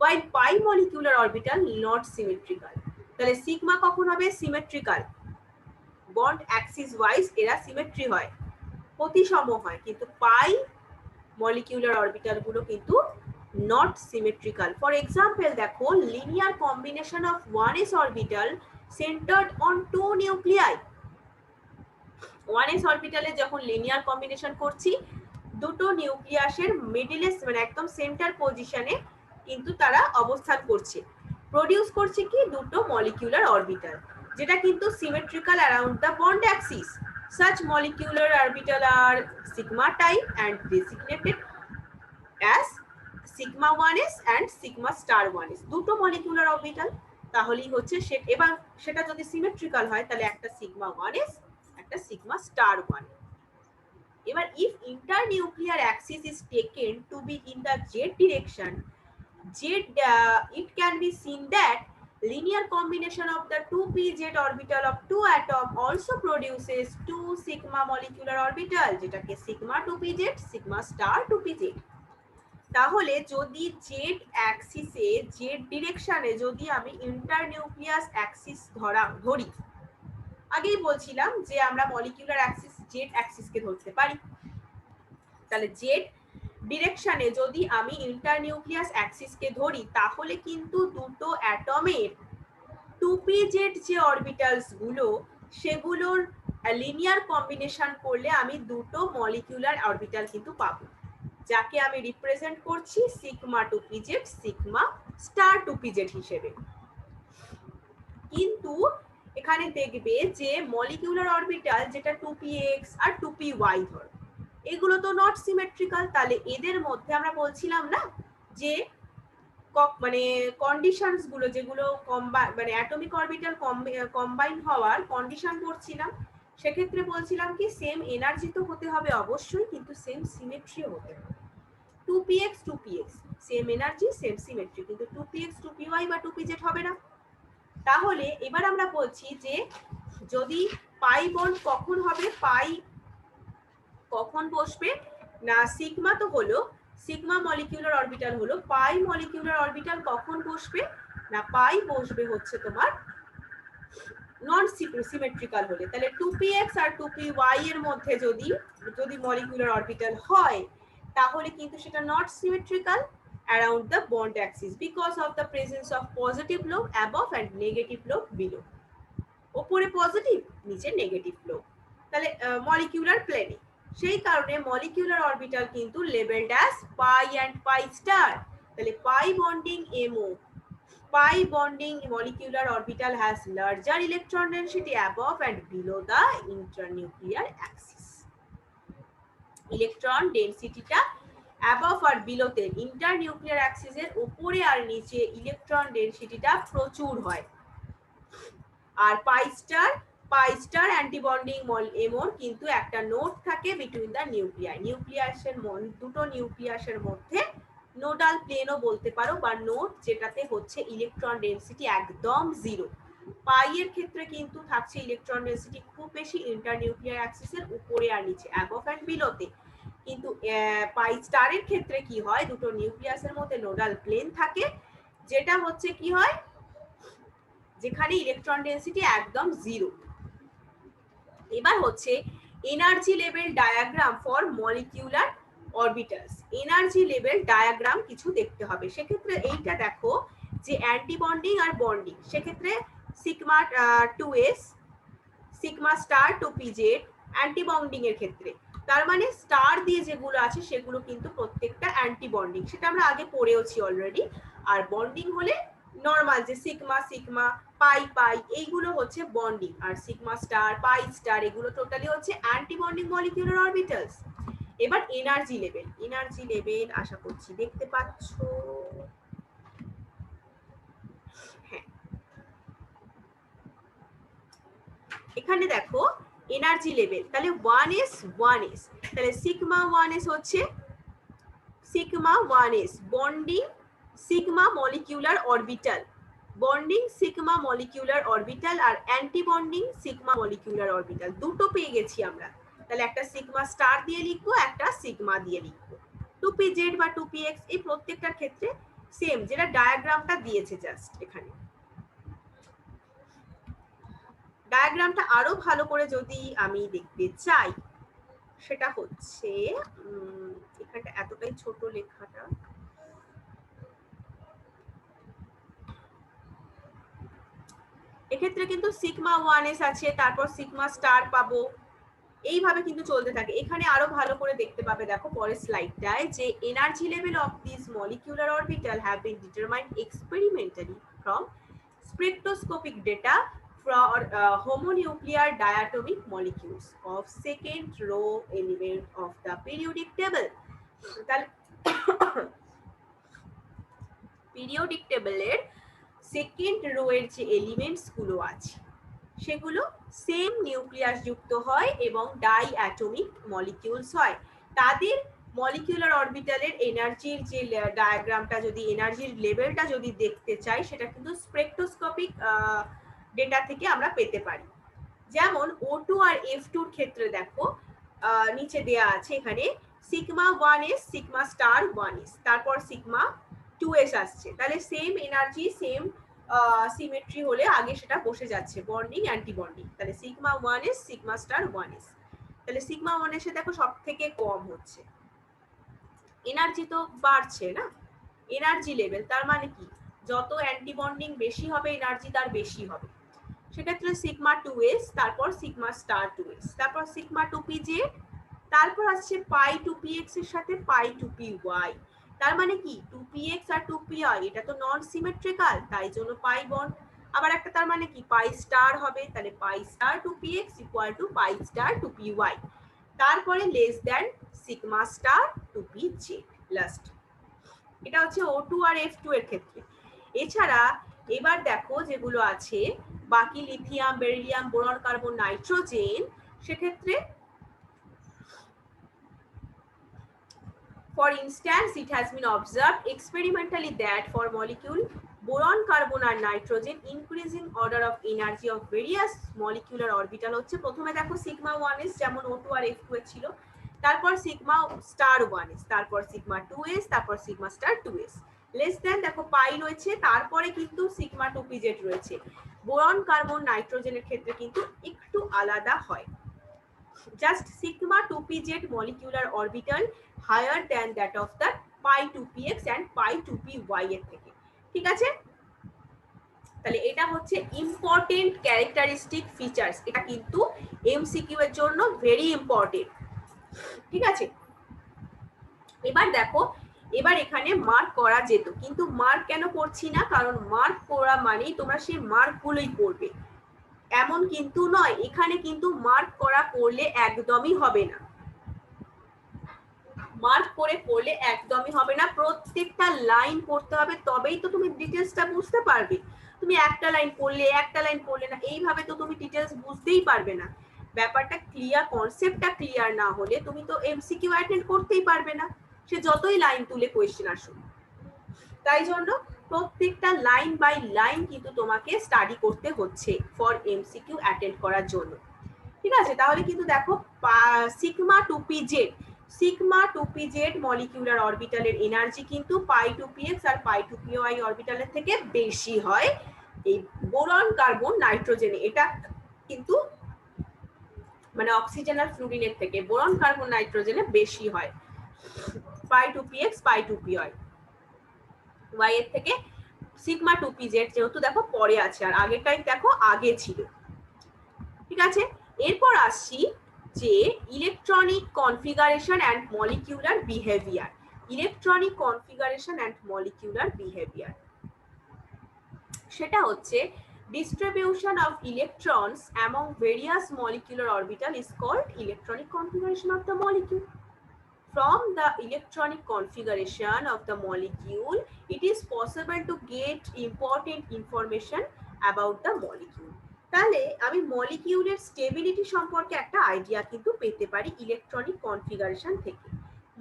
while pi molecular orbital not symmetrical. তাহলে সিগমা কখন হবে? সিমেট্রিক্যাল, বন্ড অ্যাক্সিস ওয়াইজ এরা সিমেট্রি হয়, প্রতিসম হয়, কিন্তু পাই মলিকিউলার অরবিটাল গুলো কিন্তু নট সিমেট্রিক্যাল। ফর এক্সাম্পল দেখো, linear combination of 1s orbital centred on 2 nuclei. 1s অরবিটালে যখন লিনিয়ার কম্বিনেশন করছি, দুটো নিউক্লিয়াসের মিডলে মানে একদম সেন্টার পজিশনে কিন্তু তারা অবস্থান করছে, প্রডিউস করছে কি দুটো মলিকিউলার অরবিটাল, যেটা কিন্তু symmetrical around the bond Axis. Such molecular orbital are sigma type and designated as sigma 1s and sigma star 1s, দুটো মলিকিউলার অরবিটাল, তাহলেই হচ্ছে এবার সেটা যদি সিমেট্রিক্যাল হয় তাহলে একটা সিগমা 1s, একটা সিগমা স্টার 1। এবার if internuclear axis is taken to be in the z direction, it can be seen that linear combination of the 2pz orbital of 2 atom also produces 2 sigma molecular orbital, যেটাকে sigma 2pz, sigma star 2pz। তাহলে যদি Z অ্যাক্সিসে, Z ডিরেকশনে যদি আমি ইন্টারনিউক্লিয়াস Axis ধরি, আগেই বলছিলাম যে আমরা মলিকিউলার অ্যাক্সিস জেড অ্যাক্সিসকে ধরতে পারি। তাহলে জেড ডিরেকশনে যদি আমি ইন্টারনিউক্লিয়াস অ্যাক্সিসকে ধরি, তাহলে কিন্তু দুটো অ্যাটমের 2pz যে অরবিটালস গুলো, সেগুলোর লিনিয়ার কম্বিনেশন করলে আমি দুটো মলিকিউলার অরবিটাল কিন্তু পাবো, যাকে আমি রিপ্রেজেন্ট করছি sigma 2pz, sigma star 2pz হিসেবে। কিন্তু এখানে দেখবে যে মলিকিউলার অরবিটাল যেটা 2px আর 2py ধর, এগুলো তো নট সিমেট্রিক্যাল। তাহলে এদের মধ্যে আমরা বলছিলাম না যে মানে কন্ডিশনস গুলো, যেগুলো মানে অ্যাটমিক অরবিটাল কম্বাইন হওয়ার কন্ডিশন করছিলাম, সেক্ষেত্রে বলছিলাম কি সেম এনার্জি তো হতে হবে অবশ্যই, কিন্তু সেম সিমেট্রিও হতে হবে। 2px 2px same energy same symmetry, কিন্তু 2px 2py বা 2pz হবে না। তাহলে এবার আমরা বলছি যে যদি পাই বন্ড কখন হবে, পাই কখন বসবে না, সিগমা তো হলো, সিগমা মলিকিউলার অরবিটাল হলো, পাই মলিকিউলার অরবিটাল কখন বসবে না, পাই বসবে হচ্ছে তোমার নন সিমেট্রিক্যাল হলে। তাহলে 2px আর 2py এর মধ্যে যদি মলিকিউলার অরবিটাল হয়, তাহলে কিন্তু সেটা not symmetrical around the bond axis because of the presence of positive lobe above and negative lobe below। উপরে পজিটিভ, নিচে নেগেটিভ লোব, তাহলে মলিকিউলার প্লেনে, সেই কারণে মলিকিউলার অরবিটাল কিন্তু labelled as pi and pi star. তাহলে পাই bonding MO, pi bonding molecular orbital has larger electron density above and below the internuclear axis। Electron ডেনসিটিটা above আর বিলোতে ইন্টারনিউক্লিয়ার অ্যাক্সিসের উপরে আর নিচে ইলেকট্রন ডেনসিটিটা প্রচুর হয়। আর পাই স্টার অ্যান্টিবন্ডিং এমোর কিন্তু একটা নোড থাকে বিটুইন দ্য নিউক্লিয়াসের দুটো নিউক্লিয়াসের মধ্যে নোডাল প্লেনও বলতে পারো, বা নোড যেটাতে হচ্ছে ইলেকট্রন ডেনসিটি একদম 0। পাই এর ক্ষেত্রে কিন্তু থাকছে ইলেকট্রন ডেনসিটি খুব বেশি ইন্টারনিউক্লিয়ার অ্যাক্সিসের উপরে আর নিচে, অ্যাবভ অ্যান্ড বিলোতে। কিন্তু পাই স্টারের ক্ষেত্রে কি হয়, দুটো নিউক্লিয়াসের মধ্যে নোডাল প্লেন থাকে, যেটা হচ্ছে কি হয়, যেখানে ইলেকট্রন ডেনসিটি একদম 0। এবার হচ্ছে energy level diagram for molecular orbitals. Energy level diagram কিছু দেখতে হবে। সেক্ষেত্রে এইটা দেখো যে অ্যান্টি বন্ডিং আর বন্ডিং, সেক্ষেত্রে sigma 2s, sigma star 2pz anti bonding এর ক্ষেত্রে। তার মানে স্টার দিয়ে যেগুলো আছে সেগুলো কিন্তু প্রত্যেকটা অ্যান্টি বন্ডিং, সেটা আমরা আগে পড়েওছি অলরেডি। আর বন্ডিং হলে নর্মাল যে সিগমা সিগমা পাই পাই এইগুলো হচ্ছে বন্ডিং, আর সিগমা স্টার পাই স্টার এগুলো টোটালি হচ্ছে অ্যান্টি বন্ডিং মলিকিউলার অরবিটালস। এবার এনার্জি লেভেল, এনার্জি লেভেল আশা করছি দেখতে পাচ্ছ। হ্যাঁ, এখানে দেখো এনার্জি লেভেল, তাহলে 1s 1s, তাহলে সিগমা 1s হচ্ছে sigma 1s bonding sigma molecular orbital, bonding sigma molecular orbital আর anti bonding sigma molecular orbital, দুটো পেয়ে গেছি আমরা। তাহলে একটা সিগমা স্টার দিয়ে লিখবো, একটা সিগমা দিয়ে লিখবো। 2pz বা 2px এই প্রত্যেকটার ক্ষেত্রে সেম, যেটা ডায়াগ্রামটা দিয়েছে জাস্ট এখানে। ডায়াগ্রামটা আরো ভালো করে যদি আমি দেখতে চাই সেটা হচ্ছে এখানটা এতটাই ছোট লেখাটা, এক্ষেত্রে কিন্তু সিগমা 1s আছে, তারপর সিগমা স্টার পাবো, এইভাবে কিন্তু চলতে থাকে। এখানে আরো ভালো করে দেখতে পাবে দেখো পরের স্লাইডটায় যে energy level of this molecular orbital have been determined experimentally from spectroscopic data for homonuclear diatomic molecules of second row element of the periodic table. তাহলে পিরিয়ডিক টেবিলের সেকেন্ড রো এর যে এলিমেন্টস গুলো আছে সেগুলো সেম নিউক্লিয়াস যুক্ত হয় এবং ডাই অ্যাটমিক মলিকিউলস হয়। তাদের মলিকিউলার অরবিটালের এনার্জির যে ডায়াগ্রামটা, যদি এনার্জির লেভেলটা যদি দেখতে চাই সেটা কিন্তু স্পেকট্রোস্কোপিক ডেটা থেকে আমরা পেতে পারি। যেমন O2 আর F2 এর ক্ষেত্রে দেখো নিচে দেয়া আছে এখানে sigma 1s sigma star 1s, তারপর সিগমা 2s আসছে, তাহলে সেম এনার্জি সেম সিমেট্রি হলে আগে সেটা বসে যাচ্ছে বন্ডিং অ্যান্টি বন্ডিং। তাহলে sigma 1s sigma star 1s, তাহলে সিগমা 1s এ দেখো সব থেকে কম হচ্ছে, এনার্জি তো বাড়ছে না, এনার্জি লেভেল তার মানে কি যত অ্যান্টি বন্ডিং বেশি হবে এনার্জি তার বেশি হবে। সেক্ষেত্রে সিগমা 2s, তারপর সিগমা স্টার 2s, তারপর সিগমা 2pz, তারপর আসছে পাই 2px এর সাথে পাই 2py। তার মানে কি 2px আর 2py এটা তো নন সিমেট্রিক্যাল, তাই জন্য পাই বন্ড। আবার একটা তার মানে কি পাই স্টার হবে, তাহলে pi star 2px equal to pi star 2py, তারপরে less than sigma star 2pz last. এটা হচ্ছে O2 আর F2 এর ক্ষেত্রে। এছাড়া এবার দেখো যেগুলো আছে বাকি lithium beryllium boron carbon nitrogen, সেক্ষেত্রে for instance it has been observed experimentally that for molecule boron carbon আর nitrogen increasing order of energy of various molecular orbital হচ্ছে প্রথমে দেখো সিগমা 1s যেমন O2 আর F2 এর ছিল, তারপর সিগমা স্টার 1s, তারপর সিগমা 2s, তারপর sigma star 2s, less than দেখো পাই রয়েছে, তারপরে কিন্তু সিগমা 2pz রয়েছে। বোরন কার্বন নাইট্রোজেনের ক্ষেত্রে কিন্তু একটু আলাদা হয়, just sigma 2pz molecular orbital higher than that of the pi 2px and pi 2py এর থেকে। ঠিক আছে, তাহলে এটা হচ্ছে ইম্পর্টেন্ট ক্যারেক্টারিস্টিক ফিচার্স, এটা কিন্তু এমসিকিউ এর জন্য ভেরি ইম্পর্টেন্ট। ঠিক আছে, এবার দেখো এবার এখানে মার্ক করা যেত, কিন্তু মার্ক কেন করছি না, কারণ মার্ক করা মানেই তোমরা সেই মার্কগুলোই পড়বে এমন কিন্তু নয়। এখানে কিন্তু মার্ক করা করলে একদমই হবে না, মার্ক করে পড়লে একদমই হবে না, প্রত্যেকটা লাইন পড়তে হবে, তবেই তো তুমি ডিটেলসটা বুঝতে পারবে। তুমি একটা লাইন পড়লে না, এইভাবে তো তুমি ডিটেলস বুঝতেই পারবে না। ব্যাপারটা ক্লিয়ার, কনসেপ্টটা ক্লিয়ার না হলে তুমি তো এমসিকিউ অ্যাটেন্ড করতেই পারবে না, সে যতই লাইন তুলে কোয়েশ্চেন আসুক। তাই জন্য প্রত্যেকটা লাইন বাই লাইন কিন্তু তোমাকে স্টাডি করতে হচ্ছে ফর এমসিকিউ অ্যাটেন্ড করার জন্য। ঠিক আছে, তাহলে কিন্তু দেখো sigma 2pz, sigma 2pz molecular অরবিটালের এনার্জি কিন্তু পাই 2px আর পাই 2py অরবিটালের থেকে বেশি হয় এই বোরন কার্বন নাইট্রোজেনে। এটা কিন্তু মানে অক্সিজেন আর ফ্লুরিনের থেকে বোরন কার্বন নাইট্রোজেনে বেশি হয়, পাই 2px পাই 2py, y এর থেকে সিগমা 2pz যেহেতু দেখো পরে আছে আর আগেরটাই দেখো আগে ছিল। ঠিক আছে, এরপর আসছি যে electronic configuration and molecular behaviour. Electronic configuration and molecular behaviour সেটা হচ্ছে distribution of electrons among various molecular orbital is called electronic configuration of the molecule. From the electronic configuration of the molecule, it is possible to get important information about the molecule. তাহলে আমি মলিকিউলের stability সম্পর্কে একটা idea কিন্তু পেতে পারি electronic configuration থেকে।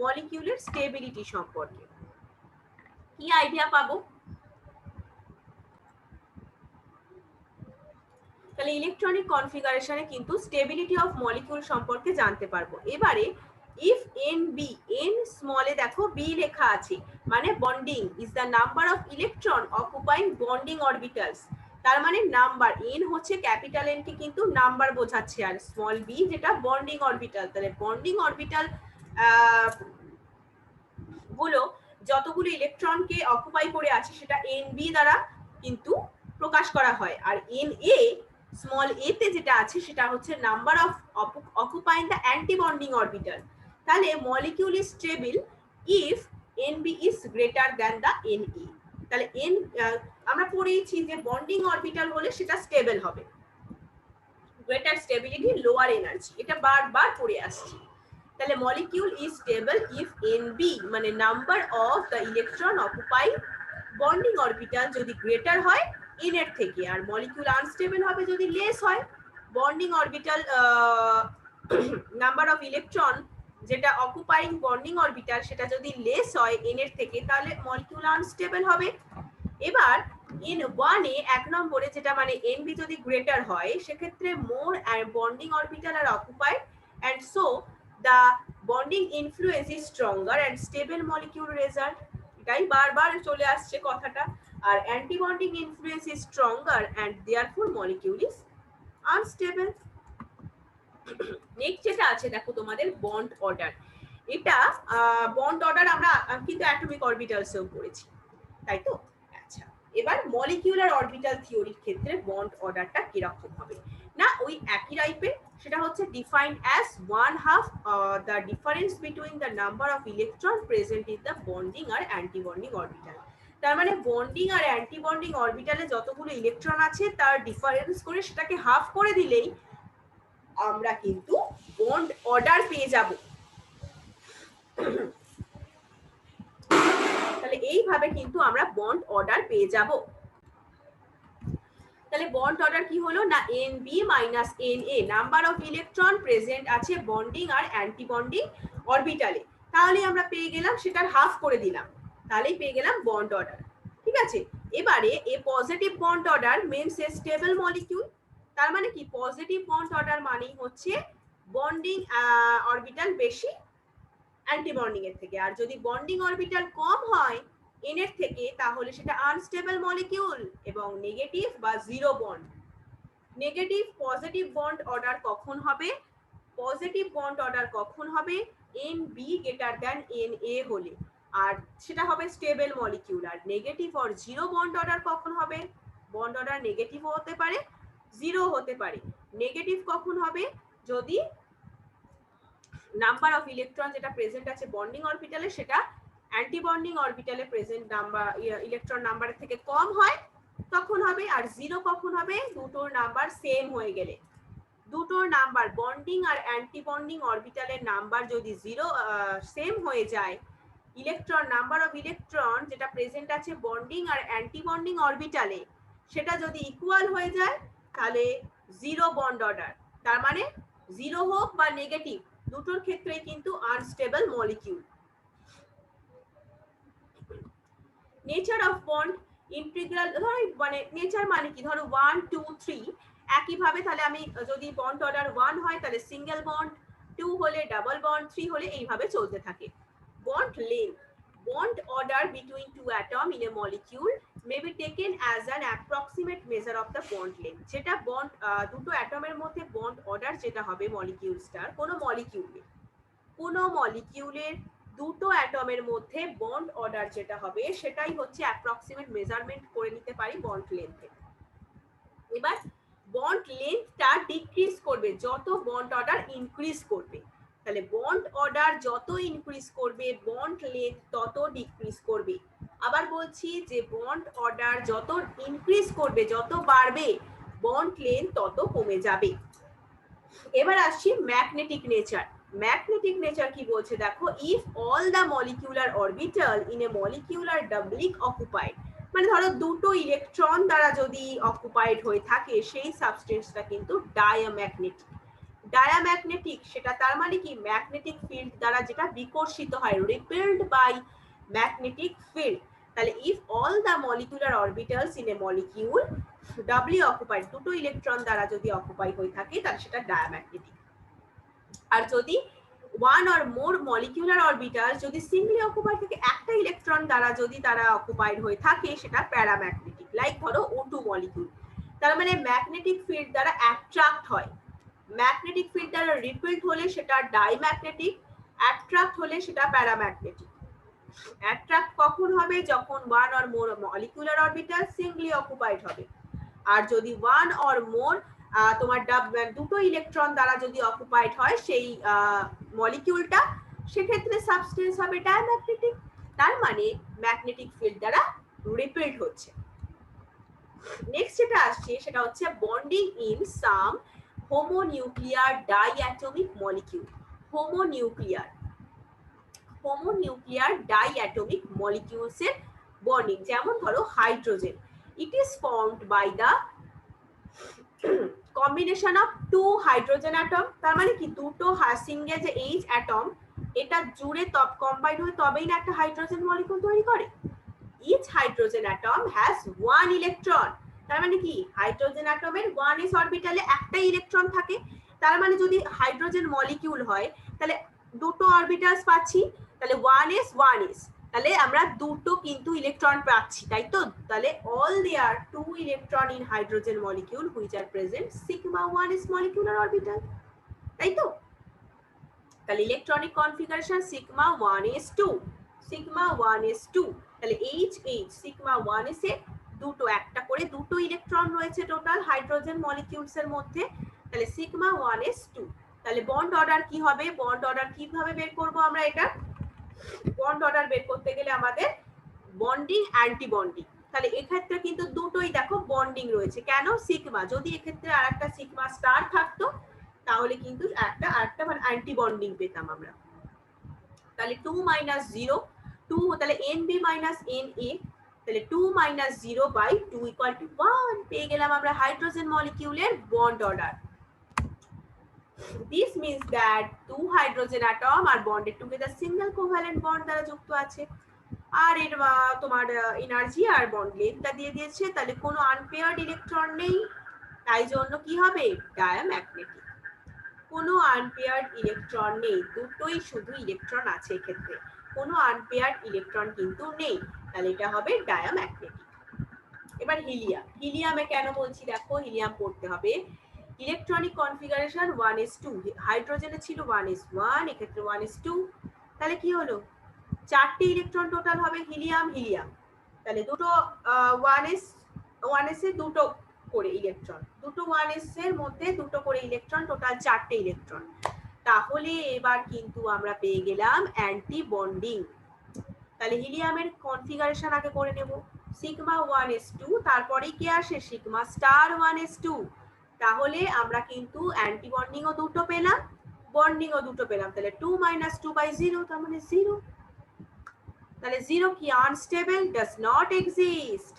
মলিকিউলের stability সম্পর্কে কি আইডিয়া পাবো? তাহলে ইলেকট্রনিক কনফিগারেশনে কিন্তু স্টেবিলিটি অফ মলিকিউল সম্পর্কে জানতে পারবো। এবারে ইফ এন বি, এন স্মলে দেখো বি লেখা আছে, মানে bonding is the number of electron occupying bonding orbitals. তার মানে নাম্বার, এন হচ্ছে ক্যাপিটাল এন কে কিন্তু নাম্বার বোঝাচ্ছে, আর স্মল বি যেটা বন্ডিং অরবিটাল। তাহলে বন্ডিং অরবিটাল গুলো যতগুলো ইলেকট্রনকে অকুপাই করে আছে সেটা এন বি দ্বারা কিন্তু প্রকাশ করা হয়। আর এন এ, স্মল এ তে যেটা আছে সেটা হচ্ছে number of occupying the anti bonding orbital. তাহলে molecule is stable if N B is greater than the N A. তাহলে এন আমরা পড়েছি যে বন্ডিং অরবিটাল হলে সেটা স্টেবল হবে, গ্রেটার স্টেবিলিটি লোয়ার এনার্জি, এটা বারবার পড়ে আসছি। তাহলে molecule is stable if NB মানে number of the electron occupy bonding orbital যদি গ্রেটার হয় n এর থেকে, আর মলিকিউল আনস্টেবল হবে যদি লেস হয়। Bonding orbital number of electron যেটা অকুপাইং বন্ডিং অরবিটাল সেটা যদি লেস হয় n এর থেকে, তাহলে মলিকিউল আনস্টেবল হবে। এবার N1 এ এক নম্বরে যেটা মানে NB যদি গ্রেটার হয় সেক্ষেত্রে মোর বন্ডিং অরবিটাল আর occupied, and so the bonding influence is stronger and stable molecule result। এটাই বারবার চলে আসছে কথাটা। আর anti bonding influence is stronger and therefore molecule is unstable। Next যেটা আছে দেখো তোমাদের বন্ড অর্ডার। এটা বন্ড অর্ডার আমরা কিন্তু অ্যাটমিক অরবিটালসেও পড়েছি, তাই তো? আচ্ছা, এবার মলিকিউলার অরবিটাল থিওরির ক্ষেত্রে বন্ড অর্ডারটা কিরকম হবে না, ওই একই টাইপের। সেটা হচ্ছে defined as 1/2 the difference between the number of electron present in the bonding আর অ্যান্টি বন্ডিং অরবিটাল। তার মানে বন্ডিং আর অ্যান্টি বন্ডিং অরবিটালে যতগুলো ইলেকট্রন আছে তার ডিফারেন্স করে সেটাকে হাফ করে দিলেই আমরা কিন্তু বন্ড অর্ডার পেয়ে যাব। তাহলে এইভাবে কিন্তু আমরা বন্ড অর্ডার পেয়ে যাব। তাহলে বন্ড অর্ডার কি হলো না, NB minus NA number of electron present আছে বন্ডিং আর অ্যান্টি বন্ডিং অরবিটালে, তাহলে আমরা পেয়ে গেলাম, সেটার হাফ করে দিলাম, তাহলেই পেয়ে গেলাম বন্ড অর্ডার। ঠিক আছে, এবারে এ positive bond order means a stable molecule. তার মানে কি, পজিটিভ বন্ড অর্ডার মানেই হচ্ছে বন্ডিং অরবিটাল বেশি অ্যান্টি বন্ডিং এর থেকে, আর যদি বন্ডিং অরবিটাল কম হয় n এর থেকে তাহলে সেটা আনস্টেবল মলিকিউল এবং নেগেটিভ বা zero bond. Negative positive bond order কখন হবে, পজিটিভ বন্ড অর্ডার কখন হবে, NB গ্রেটার দ্যান NA হলে, আর সেটা হবে স্টেবল মলিকিউল। আর negative or zero bond order কখন হবে, বন্ড অর্ডার নেগেটিভ হতে পারে, জিরো হতে পারে। নেগেটিভ কখন হবে, যদি নাম্বার অফ ইলেকট্রন যেটা প্রেজেন্ট আছে বন্ডিং অরবিটালে সেটা অ্যান্টি বন্ডিং অরবিটালে প্রেজেন্ট নাম্বার ইলেকট্রন নাম্বারের থেকে কম হয় তখন হবে। আর জিরো কখন হবে, দুটোর নাম্বার সেম হয়ে গেলে। দুটোর নাম্বার বন্ডিং আর অ্যান্টি বন্ডিং অরবিটালের নাম্বার যদি জিরো সেম হয়ে যায়, ইলেকট্রন নাম্বার অফ ইলেকট্রন যেটা প্রেজেন্ট আছে বন্ডিং আর অ্যান্টি বন্ডিং অরবিটালে সেটা যদি ইকুয়াল হয়ে যায় তাহলে জিরো বন্ড অর্ডার। তার মানে জিরো হোক বা নেগেটিভ দুটোর ক্ষেত্রে কিন্তু unstable molecule. Nature of bond integral, ধরো মানে নেচার মানে কি, ধরো 1 2 3 একইভাবে, তাহলে আমি যদি বন্ড অর্ডার 1 হয় তাহলে সিঙ্গেল বন্ড, 2 হলে ডাবল বন্ড, 3 হলে এইভাবে চলতে থাকে। Bond length, bond order between two atoms in a molecule may be taken as an approximate measure of the bond length। যেটা বন্ড দুটো অ্যাটমের মধ্যে বন্ড অর্ডার যেটা হবে মলিকিউলসটার, কোনো মলিকিউলের দুটো অ্যাটমের মধ্যে বন্ড অর্ডার যেটা হবে সেটাই হচ্ছে অ্যাপ্রক্সিমেট মেজারমেন্ট করে নিতে পারি বন্ড লেন্থে। এবার বন্ড লেন্থটা ডিক্রিজ করবে যত বন্ড অর্ডার ইনক্রিজ করবে, তাহলে বন্ড অর্ডার যত ইনক্রিজ করবে বন্ড লেন্থ তত ডিক্রিজ করবে। আবার বলছি যে বন্ড অর্ডার যত ইনক্রিজ করবে যত বাড়বে বন্ড লেন্থ তত কমে যাবে। এবার আসছি ম্যাগনেটিক নেচার। ম্যাগনেটিক নেচার কি বলছে দেখো, if all the molecular orbital in a molecular doubling occupied, মানে ধরো দুটো ইলেকট্রন দ্বারা যদি অকুপাইড হয়ে থাকে সেই সাবস্টেন্সটা কিন্তু ডায়াম্যাগনেটিক। ডায়াম্যাগনেটিক সেটা তার মানে কি ম্যাগনেটিক ফিল্ড দ্বারা যেটা বিকর্ষিত হয়, রিপেলড বাই ম্যাগনেটিক ফিল্ড। তাহলে if all the molecular orbitals in a molecule ডাবলি occupied, দুটো ইলেকট্রন দ্বারা যদি অকুপাই হয়ে থাকে তাহলে সেটা ডায়াম্যাগনেটিক। আর যদি one or more molecular orbital যদি সিঙ্গলি অকুপাইড থাকে, একটা ইলেকট্রন দ্বারা যদি তারা অকুপাইড হয়ে থাকে সেটা প্যারাম্যাগনেটিক। লাইক ধরো O2 মলিকিউল, তার মানে ম্যাগনেটিক ফিল্ড দ্বারা অ্যাট্রাক্ট হয়, ম্যাগনেটিক ফিল্ড দ্বারা রিপেলড হলে সেটা ডাইম্যাগনেটিক, অ্যাট্রাক্ট হলে সেটা প্যারাম্যাগনেটিক। অ্যাট্রাক্ট কখন হবে, যখন one or more molecular orbital Singoli occupied হবে। আর যদি ওয়ান অর মোর তোমার দুটো ইলেকট্রন দ্বারা যদি অকুপাইড হয় সেই মলিকিউলটা, সেক্ষেত্রে সাবস্টেন্স হবে ডায়াম্যাগনেটিক, তার মানে ম্যাগনেটিক ফিল্ড দ্বারা রিপেলড হচ্ছে। নেক্সট যেটা আসছে সেটা হচ্ছে bonding in some homonuclear diatomic molecule. Homonuclear diatomic molecules এর বন্ডিং, যেমন ধরো hydrogen, it is formed by the combination of two hydrogen atom. তার মানে কি দুটো সিঙ্গেল যে H অ্যাটম এটা জুড়ে কম্বাইন হয়ে তবেই না একটা হাইড্রোজেন মলিকিউল তৈরি করে। Each hydrogen atom has one electron, তার মানে কি হাইড্রোজেন অ্যাটমের 1s অরবিটালে একটাই ইলেকট্রন থাকে। তার মানে যদি হাইড্রোজেন মলিকিউল হয় তাহলে দুটো অরবিটালস পাচ্ছি, তাহলে 1s 1s, তাহলে আমরা দুটো কিন্তু ইলেকট্রন পাচ্ছি, তাই তো। তাহলে all their two electron in hydrogen molecule which are present sigma 1s molecular orbital, তাই তো। তাহলে electronic configuration sigma 1s2, sigma 1s2, তাহলে H সিগমা 1s এ দুটো একটা করে দুটো ইলেকট্রন রয়েছে টোটাল হাইড্রোজেন মলিকিউলস এর মধ্যে, তাহলে সিগমা 1s2। তাহলে বন্ড অর্ডার কি হবে, বন্ড অর্ডার কিভাবে বের করব আমরা, এটা বন্ড অর্ডার বের করতে গেলে আমাদের বন্ডিং অ্যান্টি বন্ডিং, তাহলে এক্ষেত্রে কিন্তু দুটোই দেখো বন্ডিং রয়েছে, কেন সিগমা, যদি এক্ষেত্রে আরেকটা সিগমা স্টার থাকতো তাহলে কিন্তু আরেকটা মানে অ্যান্টি বন্ডিং পেতাম আমরা। তাহলে 2 - 0 2, তাহলে NB - NA, তাহলে 2 - 0 বাই 2 = 1 পেয়ে গেলাম আমরা হাইড্রোজেন মলিকিউলের bond order. This means that two hydrogen atom are bonded together single covalent bond দ্বারা যুক্ত আছে। আর এর তোমার এনার্জি আর বন্ড লেন্থটা দিয়ে দিয়েছে, তাহলে কোনো আনপেয়ার্ড ইলেকট্রন নেই, তাই জন্য কি হবে ডায়াম্যাগনেটিক। কোনো আনপেয়ার্ড ইলেকট্রন নেই, দুটোই শুধু ইলেকট্রন আছে, এক্ষেত্রে কোনো আনপেয়ার্ড ইলেকট্রন কিন্তু নেই, তাহলে এটা হবে ডায়াম্যাগনেটিক। এবার হিলিয়াম, হিলিয়ামে কেন বলছি দেখো, হিলিয়াম পড়তে হবে ইলেকট্রনিক কনফিগারেশন 1s2, হাইড্রোজেনে ছিল 1s1, এক্ষেত্রে 1s2, তাহলে কি হলো চারটে ইলেকট্রন টোটাল হবে হিলিয়াম, তাহলে দুটো 1s এ দুটো করে ইলেকট্রন, দুটো 1s এর মধ্যে দুটো করে ইলেকট্রন, টোটাল চারটে ইলেকট্রন। তাহলে এবার কিন্তু আমরা পেয়ে গেলাম অ্যান্টি বন্ডিং। তাহলে হিলিয়ামের কনফিগারেশন আগে করে নেব, সিগমা 1s2, তারপরে কি আসে সিগমা স্টার 1s2, তাহলে আমরা কিন্তু অ্যান্টি বন্ডিংও দুটো পেলাম, বন্ডিংও দুটো পেলাম, তাহলে 2 - 2/0, তার মানে 0। তাহলে 0 কি আনস্টেবল, ডাজ নট এক্সিস্ট।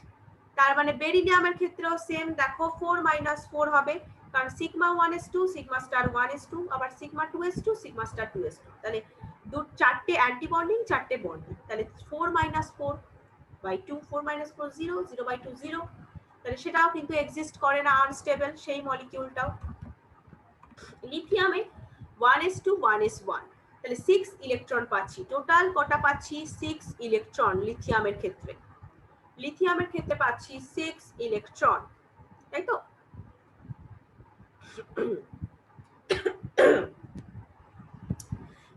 তার মানে বেরিলিয়ামের ক্ষেত্রেও সেম, দেখো 4 - 4 হবে, কারণ sigma 1s2 sigma star 1s2, আবার sigma 2s2 sigma star 2s2, তাহলে চারটে অ্যান্টি বন্ডিং চারটে বন্ডিং, তাহলে 4 - 4/2, 4 - 4 0, 0/2 0, তাহলে সেটাও কিন্তু এক্সিস্ট করে না, আনস্টেবল সেই মলিকিউলটাও। লিথিয়ামে 1s2 1s1, তাহলে 6 ইলেকট্রন পাচ্ছি, টোটাল কটা পাচ্ছি 6 ইলেকট্রন লিথিয়ামের ক্ষেত্রে, লিথিয়ামের ক্ষেত্রে পাচ্ছি 6 ইলেকট্রন, তাই তো।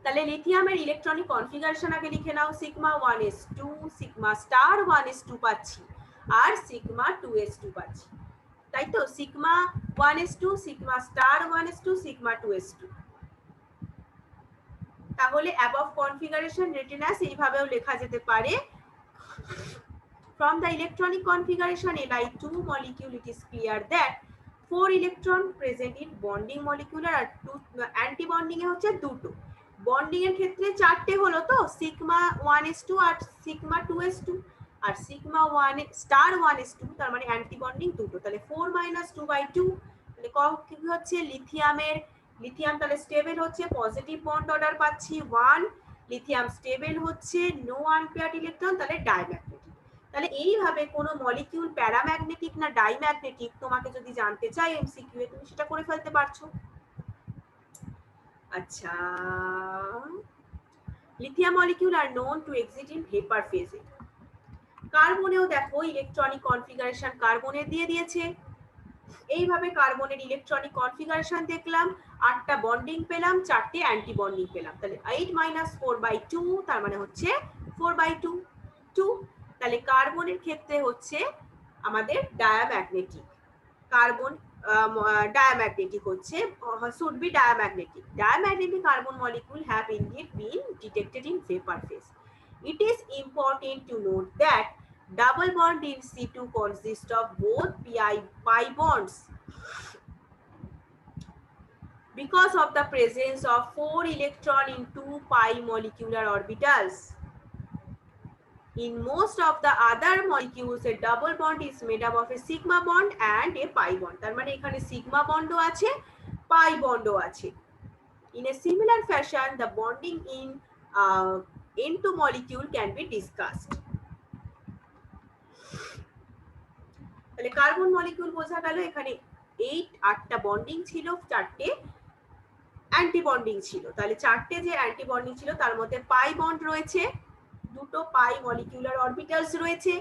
তাহলে লিথিয়ামের ইলেকট্রনিক কনফিগারেশন আগে লিখে নাও, sigma 1s2, sigma star 1s2 পাচ্ছি আর সিগমা 2s2 পাচ্ছি, তাই তো? Sigma 1s2, sigma star 1s2, sigma 2s2। তাহলে অ্যাবভ কনফিগারেশন রিটেন অ্যাজ এইভাবেও লেখা যেতে পারে, from the electronic configuration Li2 molecule it is clear that 4 electron present in bonding molecular R anti bonding এ হচ্ছে দুটো, বন্ডিং এর ক্ষেত্রে চারটে হলো তো, সিগমা 1s2 আর সিগমা 2s2 আর সিগমা 1 স্টার 1s2, তার মানে অ্যান্টি বন্ডিং দুটো, তাহলে 4 - 2/2। তাহলে কি হচ্ছে লিথিয়াম তাহলে স্টেবল হচ্ছে, পজিটিভ বন্ড অর্ডার পাচ্ছি 1, লিথিয়াম স্টেবল হচ্ছে, নো আনপেয়ার্ড ইলেকট্রন, তাহলে ডাইম্যাগনেটিক। তাহলে এইভাবে কোনো মলিকিউল প্যারাম্যাগনেটিক না ডাইম্যাগনেটিক তোমাকে যদি জানতে চাই এমসিকিউ এ, তুমি সেটা করে ফেলতে পারছো। আচ্ছা, lithium molecule are known to exit in vapour ফেজে। কার্বনেও দেখো ইলেকট্রনিক কনফিগারেশন কার্বনের দিয়ে দিয়েছে, এইভাবে কার্বনের ইলেকট্রনিক কনফিগারেশন দেখলাম, 8টা বন্ডিং পেলাম, 4টে অ্যান্টি বন্ডিং পেলাম, তাহলে 8 - 4/2 তার মানে হচ্ছে 4/2 2। তাহলে কার্বনের ক্ষেত্রে হচ্ছে আমাদের ডায়াম্যাগনেটিক, কার্বন diamagnetic হচ্ছে, should be diamagnetic. Diamagnetic carbon molecule have indeed been detected in vapor phase. It is important to note that double bond in C2 consists of both pi bonds. Because of the presence of 4 electron in 2 pi molecular orbitals. In most of the other molecules, a double bond is made up of a sigma bond and a pi bond. তার মানে এখানে sigma bond ও আছে, pi bond ও আছে। In a similar fashion, the bonding in N2 molecule can be discussed. তাহলে carbon molecule বোঝা গেল, এখানে 8টা bonding ছিল, 4টে অ্যান্টি বন্ডিং ছিল, তাহলে 4টে যে অ্যান্টি বন্ডিং ছিল তার মধ্যে পাই বন্ড রয়েছে, দুটো পাই মলিকিউলার অরবিটালস রয়েছে,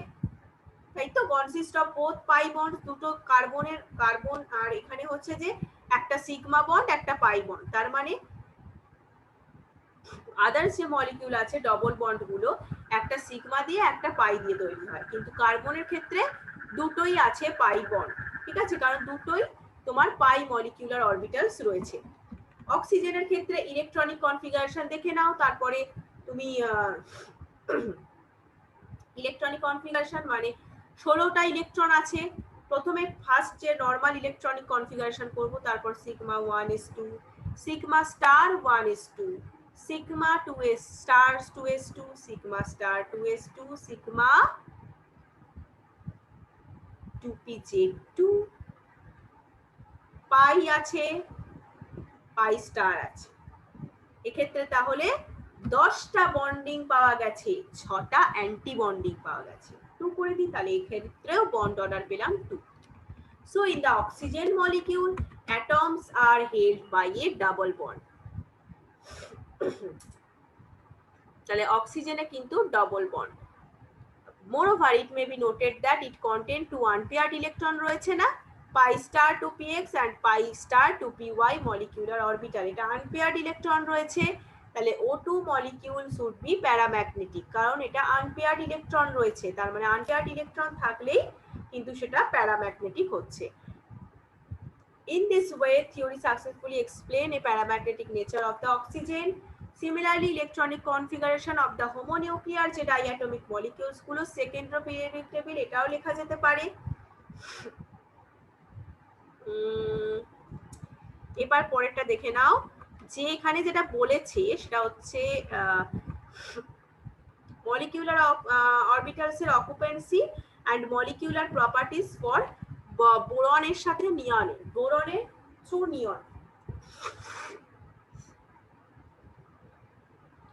তাই তো? Consist of both pi bond, দুটো কার্বন আর এখানে হচ্ছে যে একটা সিগমা বন্ড একটা পাই বন্ড, তার মানে আদার্স যে মলিকিউল আছে ডবল বন্ড গুলো একটা সিগমা দিয়ে একটা পাই দিয়ে তৈরি হয়, কিন্তু কার্বনের ক্ষেত্রে দুটোই আছে পাই বন্ড, ঠিক আছে, কারণ দুটোই তোমার পাই মলিকিউলার অরবিটালস রয়েছে। অক্সিজেনের ক্ষেত্রে ইলেকট্রনিক কনফিগারেশন দেখে নাও, তারপরে তুমি ইলেকট্রনিক কনফিগারেশন মানে 16টা ইলেকট্রন আছে, প্রথমে ফার্স্ট যে নরমাল ইলেকট্রনিক কনফিগারেশন করব, তারপর sigma 1s2, sigma star 1s2, sigma 2s star 2s2, sigma star 2s2, sigma 2pz2, পাই আছে, পাই স্টার আছে। এক্ষেত্রে তাহলে 10টা বন্ডিং পাওয়া গেছে, 6টা অ্যান্টি বন্ডিং পাওয়া গেছে, 2 করে দিই, তাহলে এক্ষেত্রেও বন্ড অর্ডার পেলাম 2। So in the oxygen molecule, atoms are held by a double bond. তাহলে অক্সিজেনে কিন্তু double bond. Moreover, it may be noted that it contains 2 unpaired electron রয়েছে না, pi star 2px and pi star 2py molecular orbital, এটা unpaired electron রয়েছে, তাহলে O2 molecule should be paramagnetic, কারণ এটা unpaired electron রয়েছে, তার মানে unpaired electron থাকলেই কিন্তু সেটা প্যারাম্যাগনেটিক হচ্ছে। In this way, theory successfully explain a paramagnetic nature of the oxygen. Similarly, electronic configuration of the homonuclear যে diatomic molecules গুলো সেকেন্ডারি periodic table, এটাও লেখা যেতে পারে। এবার পরেরটা দেখে নাও, যে এখানে যেটা বলেছে সেটা হচ্ছে molecular orbitals এর occupancy and molecular properties for বোরনের সাথে নিয়নে, বোরনে থ্রু নিয়ন,